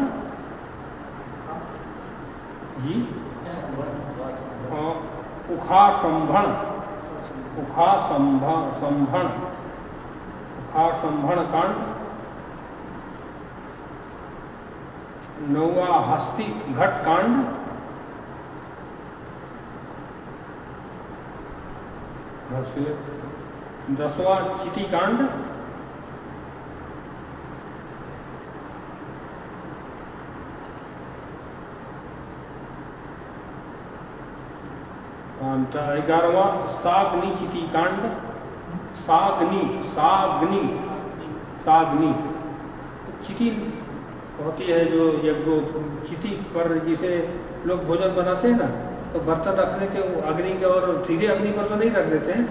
जी उखासंभण कांड, नौवां हस्ती घट कांड, दसवां चिटी कांड, ग्यारहवां साग्नि चिटी कांड, साग्नि चिटी होती है जो यज्ञ चिटी पर जिसे लोग भोजन बनाते हैं ना, तो बर्तन रखने के अग्नि के और सीधे अग्नि पर तो नहीं रख देते हैं,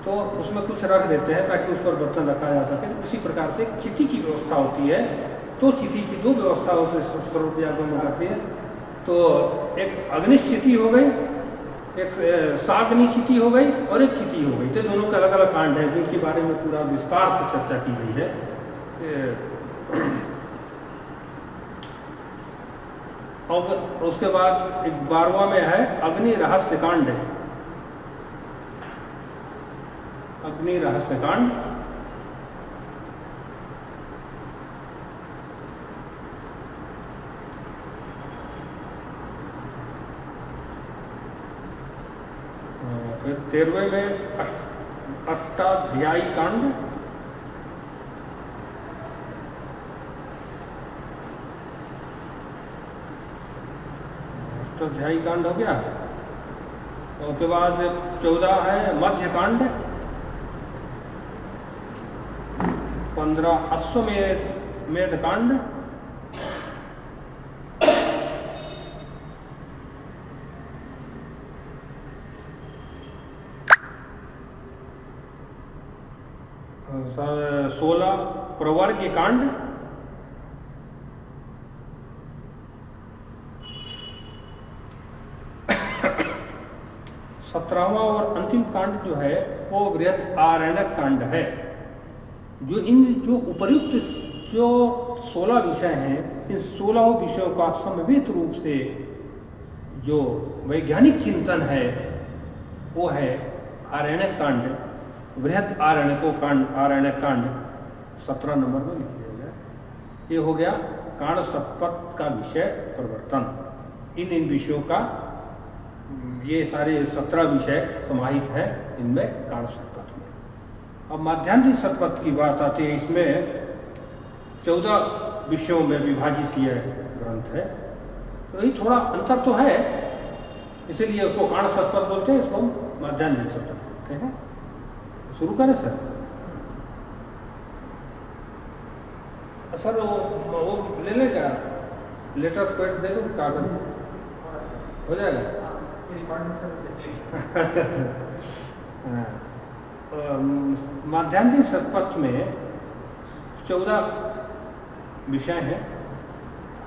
तो उसमें कुछ रख देते हैं ताकि उस पर बर्तन रखा जा सके। उसी प्रकार से चिटी की व्यवस्था होती है। तो चिटी की दो व्यवस्था स्वरूप यागों में करती है। तो एक अग्निश्चिति हो गई, एक साग्नि चिटी हो गई और एक चिटी हो गई। तो दोनों के अलग अलग कांड हैं जिनके बारे में पूरा विस्तार से चर्चा की गई है। और उसके बाद 12वां में है अग्नि रहस्य कांड। अग्नि रहस्य कांड, फिर 13वें में अष्टाध्यायी कांड, अष्टाध्यायी कांड हो गया। उसके बाद 14 है मध्य कांड, 15 अश्वमेध कांड, 16 प्रवर्ग कांड, 17वां और अंतिम कांड जो है वो बृहद आरण्यक कांड है। जो उपर्युक्त जो 16 विषय हैं, इन 16 विषयों का समवेत रूप से जो वैज्ञानिक चिंतन है वो है आरण्यक कांड, बृहद आरण्यक कांड 17 नंबर में लिख दिया गया। ये हो गया कांड शतपथ का विषय परिवर्तन। इन विषयों का ये सारे 17 विषय समाहित है इनमें कांड शतपथ में। अब माध्यान्हिक शतपथ की बात आती है। इसमें 14 विषयों में विभाजित यह ग्रंथ है। तो यही थोड़ा अंतर तो है, इसीलिए उसको कांड शतपथ बोलते हैं, इसको माध्यान्हिक शतपथ बोलते हैं। शुरू करें सर? सर वो ले लेगा, लेटर पैड दे दो, कागज हो जाएगा। माध्यान्हिक शतपथ में 14 विषय हैं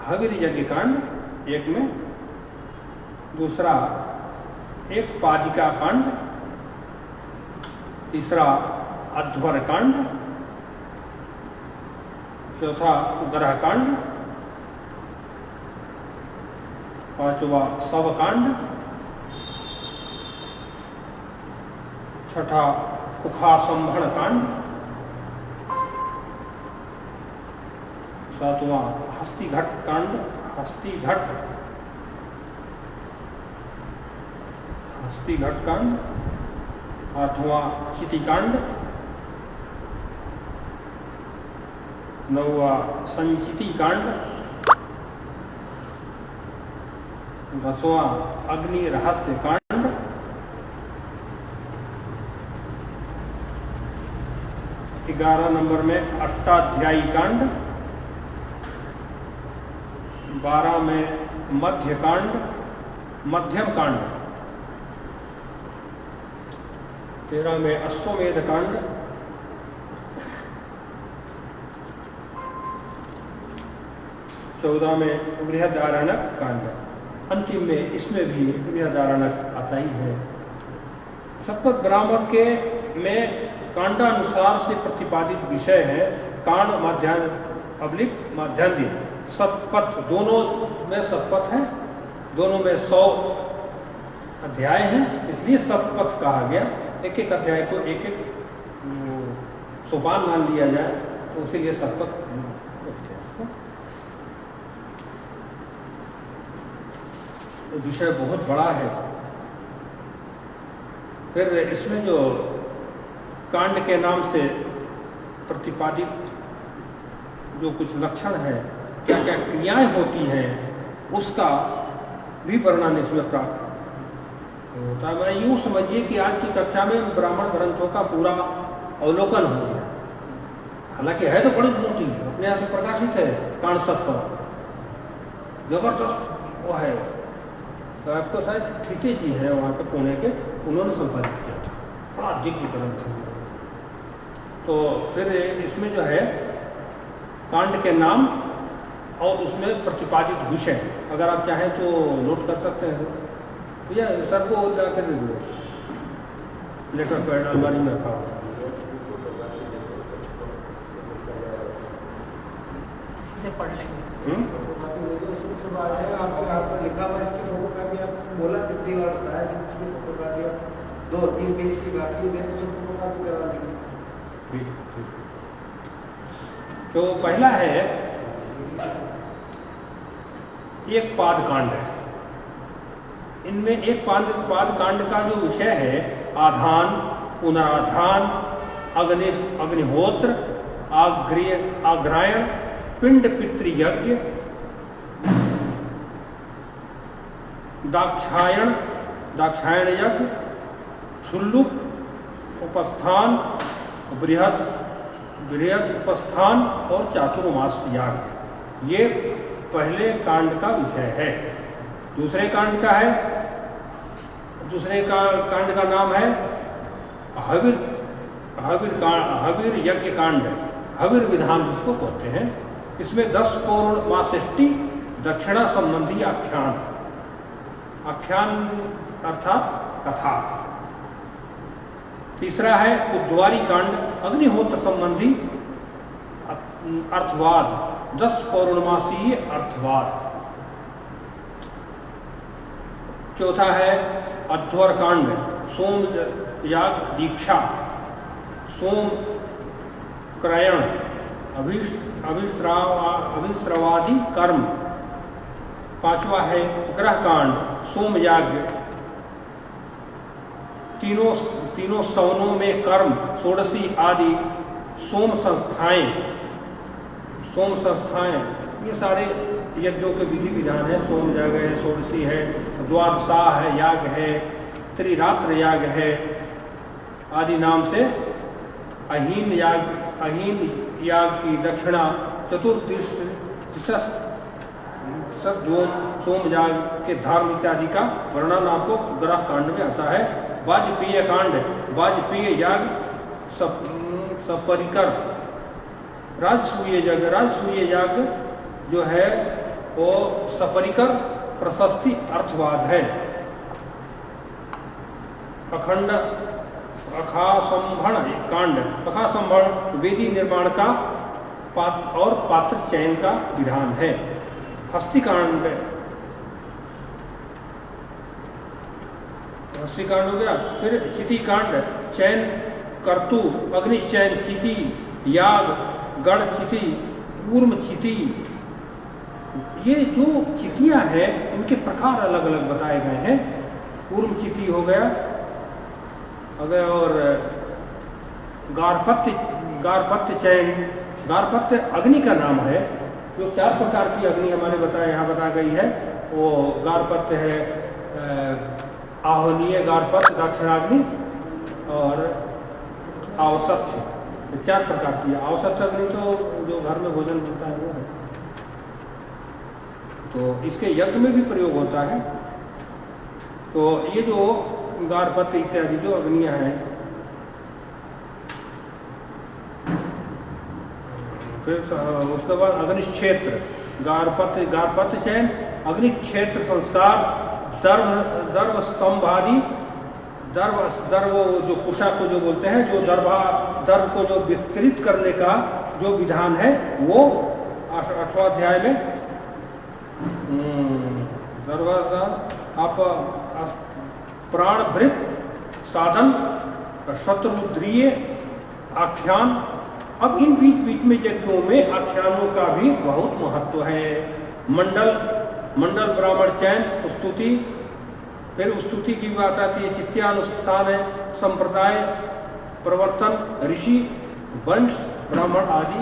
हविर यज्ञ कांड एक में, दूसरा एक पादिका कांड, तीसरा अध्वर कांड, चौथा ग्रह कांड, पांचवा शव कांड, छठा कुखासंभण कांड, सातवां हस्तिघट कांड, हस्तिघट कांड, आठवां चितिकांड, नौवा संचिति कांड, 10वां अग्नि रहस्य कांड, 11 नंबर में अष्टाध्यायी कांड, 12 में मध्य कांड, मध्यम कांड, 13 में अश्वमेध कांड, 14 में बृहदारण्यक कांड, अंतिम में इसमें भी बृहदारण्यक आता ही है। शतपथ ब्राह्मण के में कांडानुसार से प्रतिपादित विषय है कांड माध्यान्ह अब्लिक माध्यान्ह। शतपथ दोनों में शतपथ है, दोनों में 100 अध्याय हैं, इसलिए शतपथ कहा गया। एक एक अध्याय को एक एक सोपान मान लिया जाए तो इसीलिए शतपथ। तो विषय बहुत बड़ा है। फिर इसमें जो कांड के नाम से प्रतिपादित जो कुछ लक्षण है, क्या क्या क्रियाएं होती हैं, उसका भी वर्णन इसमें प्राप्त होता है। मैं यूं समझिए कि आज की कक्षा में ब्राह्मण ग्रंथों का पूरा अवलोकन हो गया। हालांकि है तो बड़ी मोटी, अपने आप से प्रकाशित है कांड शतपथ, जबरदस्त वो है। तो आपको शायद ठीके जी है वहाँ के पुणे के, उन्होंने संपादित किया था, बड़ा दिग्गज ग्रंथ है। तो फिर इसमें जो है कांड के नाम और उसमें प्रतिपादित विषय, अगर आप चाहें तो नोट कर सकते हैं। भैया सर को जाकर दे दो, लेटर पैड अलमारी में रखा हुआ। इसे पढ़ लेंगे। आपको लिखा हुआ इसकी फोटो कॉपी आपको बोला कितनी बार बताया कि इसकी फोटो कॉपी 2-3 पेज की बाकी है, तो फोटो कॉपी करवा देंगे। ठीक ठीक। तो पहला है एक पाद कांड है। इनमें एक पाद कांड का जो विषय है आधान, पुनराधान, अग्निहोत्र, आग्रायण, पिंड पितृयज्ञ, दाक्षायण यज्ञ, क्षुल्लुक उपस्थान, बृहद उपस्थान और चातुर्मास याग। ये पहले कांड का विषय है। दूसरे कांड का है, कांड का नाम है हविर यज्ञ कांड, हविर विधान जिसको कहते हैं। इसमें 10 पौर्णमाष्टि दक्षिणा संबंधी आख्यान अर्थात कथा। तीसरा है उद्वारी कांड, अग्निहोत्र संबंधी अर्थवाद, 10 पौर्णमासीय अर्थवाद। चौथा है अध्वर कांड, सोम याग दीक्षा, सोम क्रयण, अभिश्रवादि कर्म। पांचवा है ग्रह कांड, सोम याग, तीनों सवनों में कर्म, षोडशी आदि सोम संस्थाएं, ये सारे यज्ञों के विधि विधान है। सोम याग है, षोडशी है, द्वादशाह है, याग है, त्रिरात्र याग है आदि नाम से। अहीन याग की दक्षिणा, चतुर्दिश सब जो सोम याग के धर्म इत्यादि का वर्णन आपको ग्रह कांड में आता है। वाजपेय कांड, वाजपेय याग, सपरिकर, राजसूय याग जो है वो सपरिकर प्रशस्ति अर्थवाद है। अखंड अखासंभण कांड, अखासंभण वेदी निर्माण का और पात्र चयन का विधान है। हस्तिकांड, हस्तिकांड हो गया। फिर चितिकांड, चयन कर्तु, अग्निश्चयन चिति, याग गण चिति, कूर्म चिति। ये जो चितियां हैं इनके प्रकार अलग अलग बताए गए हैं। कूर्म चिति हो गया अगर, और गारपत्य चयन, गारपत्य अग्नि का नाम है। जो 4 प्रकार की अग्नि हमारे यहाँ बता गई है वो गारपत्य है, आह्वनीय गारपत्य, दक्षिणाग्नि और आवसत्य। 4 प्रकार की। आवसत्य अग्नि तो जो घर में भोजन बनता है वो है, तो इसके यज्ञ में भी प्रयोग होता है। तो ये जो गारपत्य इत्यादि जो अग्नियां हैं, फिर उसके बाद अग्निक्षेत्र, गारपत्य चयन, अग्निक्षेत्र संस्कार, दर्भ स्तंभ आदि, दर्भ जो कुशा को जो बोलते हैं, जो दर्भ को जो विस्तृत करने का जो विधान है वो 8वां अध्याय में आप प्राणभृत साधन, शत्रुद्रिय आख्यान। अब इन बीच में यज्ञों में आख्यानों का भी बहुत महत्व है। मंडल ब्राह्मण चयन, स्तुति, फिर स्तुति की बात आती है, चित्यानुष्ठान है, संप्रदाय प्रवर्तन, ऋषि वंश ब्राह्मण आदि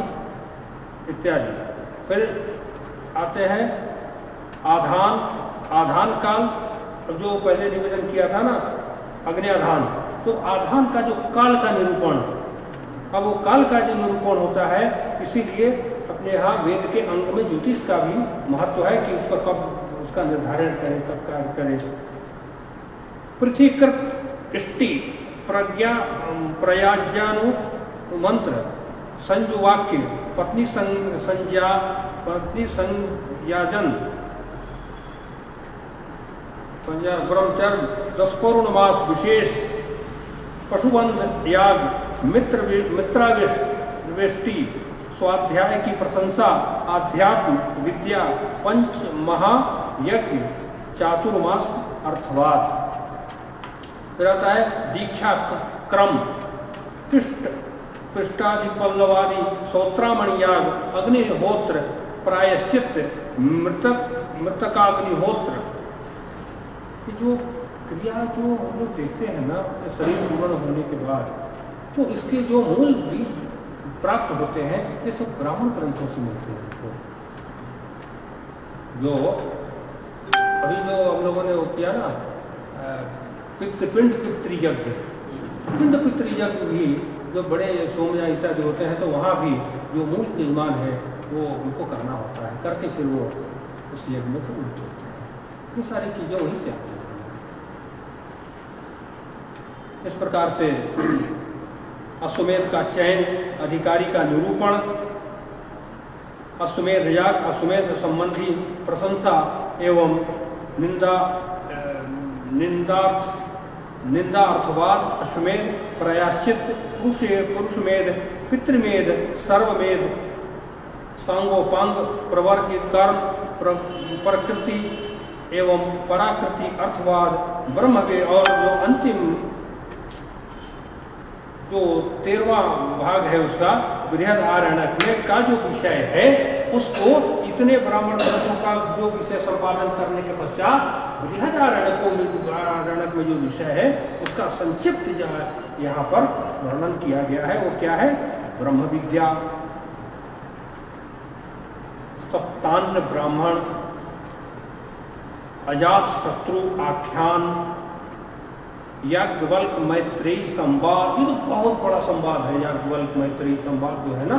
इत्यादि। फिर आते हैं आधान काल, जो पहले निवेदन किया था ना अग्नियाधान, तो आधान का जो काल का निरूपण, अब वो काल का जो निरूपण होता है, इसीलिए अपने यहाँ वेद के अंग में ज्योतिष का भी महत्व है कि उसका कब उसका निर्धारण करें, कब कार्य करें। पृथ्वीकृत इष्टि, प्रज्ञा प्रयाज्यानु मंत्र, संजुवाक्य, पत्नी संज्ञाजन, ब्रह्मचर्य, 10 पौर्णमास विशेष, पशुबंध याग, मित्रावेष्टि, स्वाध्याय की प्रशंसा, आध्यात्म विद्या, पंच महायज्ञ, चातुर्मास अर्थवाद। फिर आता है दीक्षा क्रम, पृष्ठादि पल्लवादि, सौत्रामणि याग, अग्निहोत्र, प्रायश्चित, मृतकाग्निहोत्र। ये जो क्रिया जो हम लोग देखते हैं ना शरीर पूर्ण होने के बाद, तो इसके जो मूल भी प्राप्त होते हैं ये सब ब्राह्मण ग्रंथों से मिलते हैं। जो अभी जो हम लोगों ने वो किया ना पिंड पितृयज्ञ, पिंड पितृयज्ञ भी जो बड़े सोमया इत्यादि होते हैं, तो वहाँ भी जो मूल यजमान है वो उनको करना होता है, करके फिर वो उस यज्ञ में प्रवृत्त होते हैं। ये सारी चीजें वहीं से आती हैं। इस प्रकार से अश्वमेध का चयन, अधिकारी का निरूपण, अश्वमेध याग, अश्वमेध संबंधी प्रशंसा एवं निंदा अर्थवाद, अश्वमेध, प्रायश्चित, पुरुषमेध, पितृमेध, सर्वमेध, सांगोपांग, प्रवर्ग, कर्म, प्रकृति एवं पराकृति अर्थवाद, ब्रह्मवेद, और जो अंतिम जो 13वां भाग है उसका बृहदारण्यक में का जो विषय है, उसको इतने ब्राह्मण ग्रंथों का जो विषय संपादन करने के पश्चात बृहदारण्यक में जो विषय है उसका संक्षिप्त यहाँ पर वर्णन किया गया है। वो क्या है? ब्रह्म विद्या, सप्तान्न ब्राह्मण, अजात शत्रु आख्यान, याज्ञवल्क्य मैत्रेयी संवाद। ये तो बहुत बड़ा संवाद है, याज्ञवल्क्य मैत्रेयी संवाद जो है ना,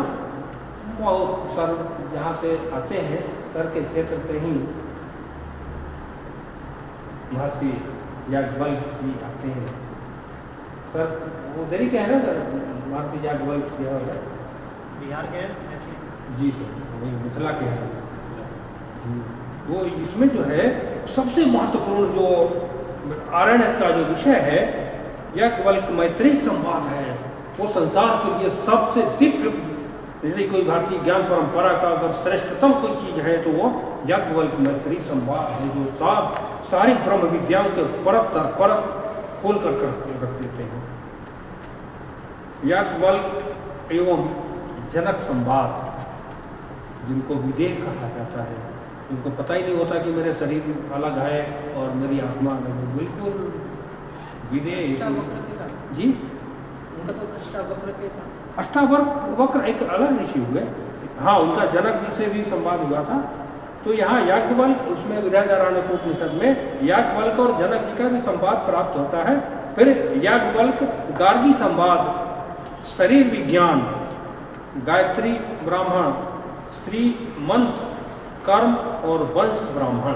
बहुत सर जहाँ से आते हैं सर के क्षेत्र से ही महर्षि याज्ञवल्क्य जी आते हैं। सर वो उधर ही क्या है ना सर, महर्षि याज्ञवल्क्य जी है बिहार के जी सर, वही मिथिला के हैं जी। वो इसमें जो है सबसे महत्वपूर्ण जो आरण्य का जो विषय है याज्ञवल्क्य मैत्री संवाद है, वो संसार के लिए सबसे दिव्य, यदि कोई भारतीय ज्ञान परंपरा का अगर श्रेष्ठतम कोई चीज है तो वो याज्ञवल्क्य मैत्री संवाद है, जो सारी ब्रह्म विद्याओं के परत दर परत खोल कर रख देते हैं। याज्ञवल्क्य एवं जनक संवाद, जिनको विदेह कहा जाता है, उनको पता ही नहीं होता कि मेरे शरीर अलग है और मेरी आत्मा अलग है, बिल्कुल विदेह जी। अष्टावक्र एक अलग ऋषि हुए, हाँ, उनका जनक जी से भी संवाद हुआ था। तो यहाँ याज्ञवल्क्य, उसमें बृहदारण्यक उपनिषद में याज्ञवल्क्य और जनक जी का भी संवाद प्राप्त होता है। फिर याज्ञवल्क्य गार्गी संवाद, शरीर विज्ञान, गायत्री ब्राह्मण, श्री मंत्र, कर्म और वंश ब्राह्मण,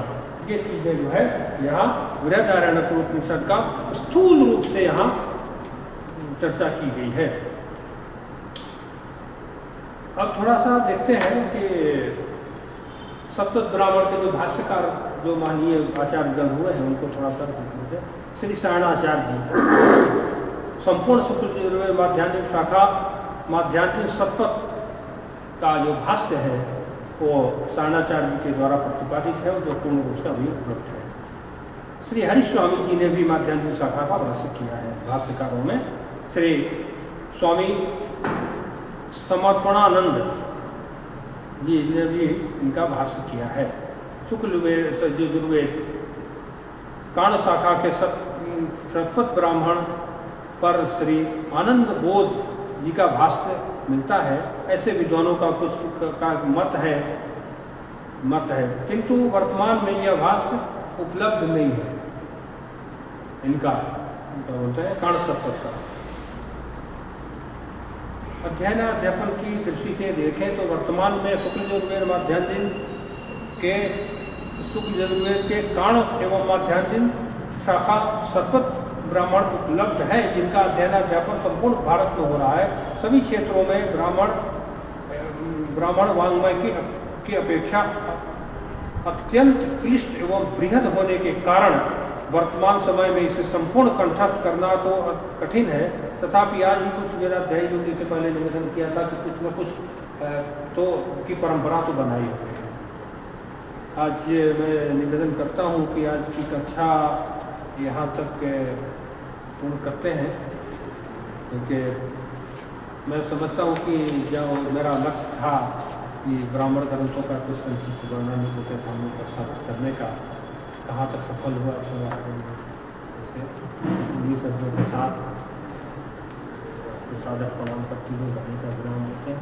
ये चीजें जो है यहाँ बृहदारण्यक उपनिषद का स्थूल रूप से यहाँ चर्चा की गई है। अब थोड़ा सा देखते हैं कि सप्तद ब्राह्मण के जो भाष्यकार जो माननीय आचार्य गण हुए हैं उनको थोड़ा सा देखते हैं। श्री सायणाचार्य जी संपूर्ण शुक्ल यजुर्वेद माध्यान्तिक शाखा माध्यान्तिक सप्तक का जो भाष्य है वो सायणाचार्य जी के द्वारा प्रतिपादित है, जो पूर्ण रूप से अभी उपलब्ध है। श्री हरिस्वामी जी ने भी माध्यान्तिक शाखा का भाष्य किया है। भाष्यकारों में श्री स्वामी समर्पणानंद जी ने भी इनका भाष्य किया है। शुक्ल यजुर्वेद काण शाखा के शतपथ ब्राह्मण पर श्री आनंद बोध जी का भाष्य मिलता है। ऐसे विद्वानों का कुछ का मत है, किंतु वर्तमान में यह भाष्य उपलब्ध नहीं है। इनका बोलते हैं काण शतपथ का। अध्ययन अध्यापन की दृष्टि से देखें तो वर्तमान में शुक्ल यजुर्वेद माध्यान्तिक के शुक्ल यजुर्वेद के काण एवं माध्यान्तिक शाखा शतपथ ब्राह्मण उपलब्ध है, जिनका अध्ययन अध्यापन संपूर्ण भारत में हो रहा है। सभी क्षेत्रों में ब्राह्मण वाङ्मय की अपेक्षा अत्यंत क्लिष्ट एवं बृहद होने के कारण वर्तमान समय में इसे संपूर्ण कंठस्थ करना तो कठिन है। तथापि आज भी कुछ मेरा अध्याय योगी से पहले निवेदन किया था कि कुछ न कुछ तो की परंपरा तो बनाई हुई है। आज मैं निवेदन करता हूँ कि आज की कक्षा यहाँ तक पूर्ण करते हैं, क्योंकि मैं समझता हूँ कि जो मेरा लक्ष्य था कि ब्राह्मण ग्रंथों का कुछ संक्षिप्त वर्णन के सामने प्रस्तावित करने का, कहाँ तक सफल हुआ उन्हीं शब्दों के साथ साधक प्रणाम करती हुए करने का विराम देते हैं।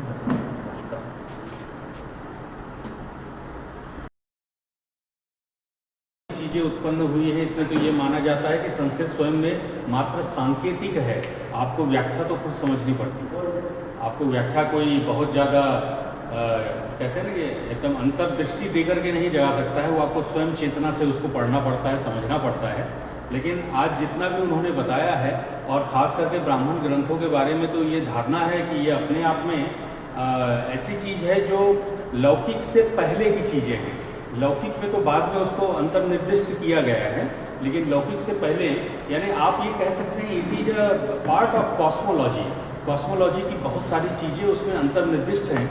चीजें उत्पन्न हुई है, इसमें तो ये माना जाता है कि संस्कृत स्वयं में मात्र सांकेतिक है। आपको व्याख्या तो खुद समझनी पड़ती है। आपको व्याख्या कोई बहुत ज़्यादा कहते हैं ना कि एकदम अंतर्दृष्टि देकर के नहीं जगा सकता है। वो आपको स्वयं चेतना से उसको पढ़ना पड़ता है, समझना पड़ता है। लेकिन आज जितना भी उन्होंने बताया है, और ख़ास करके ब्राह्मण ग्रंथों के बारे में, तो ये धारणा है कि ये अपने आप में ऐसी चीज़ है जो लौकिक से पहले की चीज़ें हैं। लौकिक में तो बाद में उसको अंतर्निर्दिष्ट किया गया है, लेकिन लौकिक से पहले, यानी आप ये कह सकते हैं it is a part of cosmology. Cosmology की बहुत सारी चीज़ें उसमें अंतर्निर्दिष्ट हैं।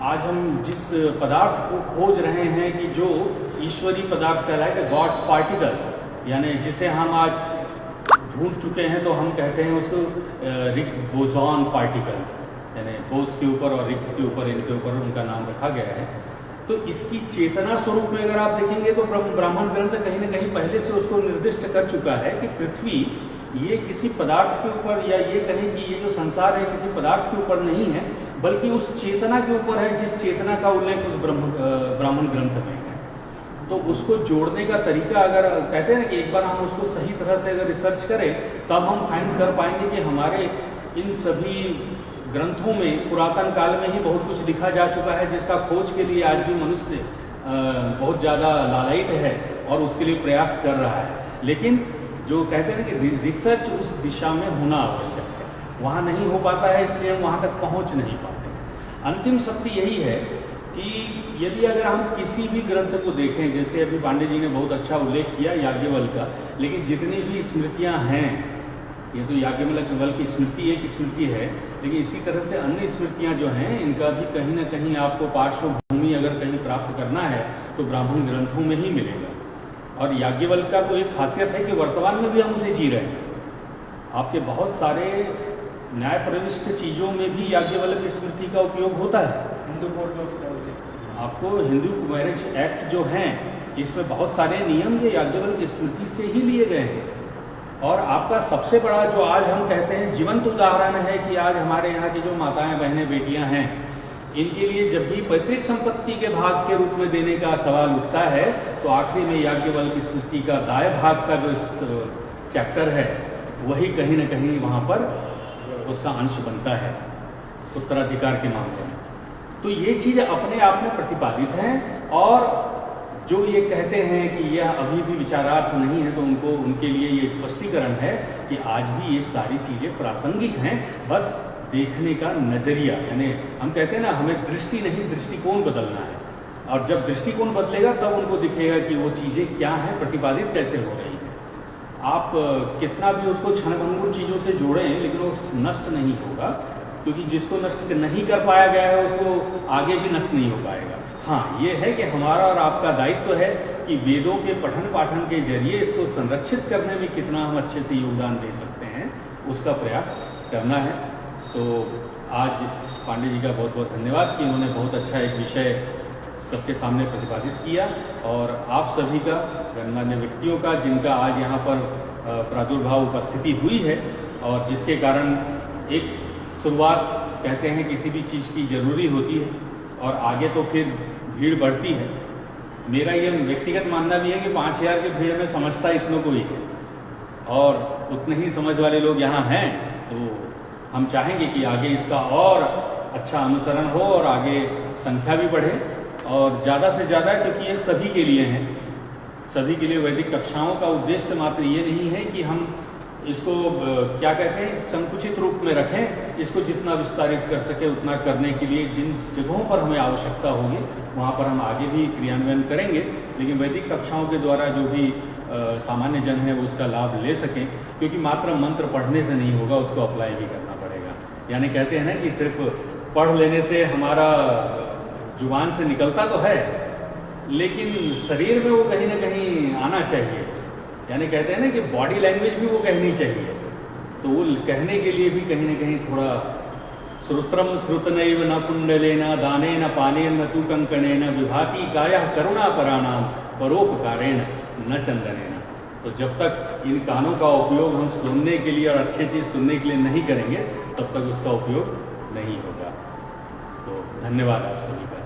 आज हम जिस पदार्थ को खोज रहे हैं कि जो ईश्वरीय पदार्थ कहलाएगा, गॉड्स पार्टिकल, यानी जिसे हम आज ढूंढ चुके हैं, तो हम कहते हैं उसको रिक्स बोसॉन पार्टिकल, यानी बोस के ऊपर और रिक्स के ऊपर, इनके ऊपर उनका नाम रखा गया है। तो इसकी चेतना स्वरूप में अगर आप देखेंगे तो ब्राह्मण ग्रंथ कहीं न कहीं पहले से उसको निर्दिष्ट कर चुका है कि पृथ्वी ये किसी पदार्थ के ऊपर, या ये कहें कि ये जो संसार है किसी पदार्थ के ऊपर नहीं है, बल्कि उस चेतना के ऊपर है जिस चेतना का उल्लेख उस ब्राह्मण ग्रंथ में है। तो उसको जोड़ने का तरीका, अगर कहते हैं कि एक बार हम उसको सही तरह से अगर रिसर्च करें, तब हम फाइंड कर पाएंगे कि हमारे इन सभी ग्रंथों में पुरातन काल में ही बहुत कुछ लिखा जा चुका है, जिसका खोज के लिए आज भी मनुष्य बहुत ज़्यादा लालायित है और उसके लिए प्रयास कर रहा है। लेकिन जो कहते हैं कि रिसर्च उस दिशा में होना आवश्यक है, वहाँ नहीं हो पाता है, इसलिए हम वहाँ तक पहुँच नहीं पाते। अंतिम सत्य यही है कि यदि अगर हम किसी भी ग्रंथ को देखें, जैसे अभी पांडे जी ने बहुत अच्छा उल्लेख किया याज्ञवल्क्य का, लेकिन जितनी भी स्मृतियां हैं, ये तो याज्ञवल्क्य की स्मृति एक स्मृति है, लेकिन इसी तरह से अन्य स्मृतियां जो हैं इनका भी कहीं ना कहीं आपको पार्श्वभूमि अगर कहीं प्राप्त करना है तो ब्राह्मण ग्रंथों में ही मिलेगा। और याज्ञवल्क्य का तो एक खासियत है कि वर्तमान में भी हम उसे जी रहे हैं। आपके बहुत सारे न्याय प्रविष्ट चीज़ों में भी याज्ञवल्क्य की स्मृति का उपयोग होता है। हिंदू कोर्ट में उसका उल्लेख आपको हिंदू मैरिज एक्ट जो हैं इसमें बहुत सारे नियम ये याज्ञवल्क्य की स्मृति से ही लिए गए हैं। और आपका सबसे बड़ा जो आज हम कहते हैं जीवंत उदाहरण है कि आज हमारे यहाँ की जो माताएं बहनें बेटियां हैं, इनके लिए जब भी पैतृक संपत्ति के भाग के रूप में देने का सवाल उठता है तो आखिरी में याज्ञवल्क्य की स्मृति का दाय भाग का जो चैप्टर है वही कहीं ना कहीं वहाँ पर उसका अंश बनता है उत्तराधिकार के मामले में। तो ये चीज़ अपने आप में प्रतिपादित है। और जो ये कहते हैं कि यह अभी भी विचारार्थ नहीं है तो उनके लिए ये स्पष्टीकरण है कि आज भी ये सारी चीज़ें प्रासंगिक हैं, बस देखने का नजरिया, यानी हम कहते हैं ना हमें दृष्टि नहीं दृष्टिकोण बदलना है। और जब दृष्टिकोण बदलेगा तब उनको दिखेगा कि वो चीज़ें क्या हैं, प्रतिपादित कैसे हो रही हैं। आप कितना भी उसको क्षणभंगुर चीज़ों से जोड़ें लेकिन वो नष्ट नहीं होगा, क्योंकि जिसको नष्ट नहीं कर पाया गया है उसको आगे भी नष्ट नहीं हो पाएगा। हाँ, ये है कि हमारा और आपका दायित्व है कि वेदों के पठन पाठन के जरिए इसको संरक्षित करने में कितना हम अच्छे से योगदान दे सकते हैं उसका प्रयास करना है। तो आज पांडे जी का बहुत बहुत धन्यवाद कि उन्होंने बहुत अच्छा एक विषय सबके सामने प्रतिपादित किया। और आप सभी का, गणमान्य व्यक्तियों का जिनका आज यहाँ पर प्रादुर्भाव उपस्थिति हुई है और जिसके कारण एक शुरुआत कहते हैं किसी भी चीज़ की ज़रूरी होती है और आगे तो फिर भीड़ बढ़ती है। मेरा ये व्यक्तिगत मानना भी है कि 5000 की भीड़ में समझता इतनों को ही है और उतने ही समझ वाले लोग यहाँ हैं। तो हम चाहेंगे कि आगे इसका और अच्छा अनुसरण हो और आगे संख्या भी बढ़े और ज़्यादा से ज़्यादा, क्योंकि ये सभी के लिए हैं, सभी के लिए वैदिक कक्षाओं का उद्देश्य मात्र ये नहीं है कि हम इसको क्या कहते हैं संकुचित रूप में रखें, इसको जितना विस्तारित कर सके उतना करने के लिए जिन जगहों पर हमें आवश्यकता होगी वहाँ पर हम आगे भी क्रियान्वयन करेंगे, लेकिन वैदिक कक्षाओं के द्वारा जो भी सामान्य जन है वो उसका लाभ ले सकें, क्योंकि मात्र मंत्र पढ़ने से नहीं होगा, उसको अप्लाई भी करना पड़ेगा। यानी कहते हैं ना कि सिर्फ पढ़ लेने से हमारा जुबान से निकलता तो है लेकिन शरीर में वो कहीं ना कहीं आना चाहिए। यानी कहते हैं ना कि बॉडी लैंग्वेज भी वो कहनी चाहिए, तो वो कहने के लिए भी कहीं ना कहीं थोड़ा श्रुत्रम श्रुतनैव न कुंडलेन दानेन पानेन न तु कंकणेन विभाति कायः करुणापराणाम परोपकारेण न चंदनेन। तो जब तक इन कानों का उपयोग हम सुनने के लिए और अच्छी चीज़ सुनने के लिए नहीं करेंगे तब तक उसका उपयोग नहीं होगा। तो धन्यवाद आप सभी का।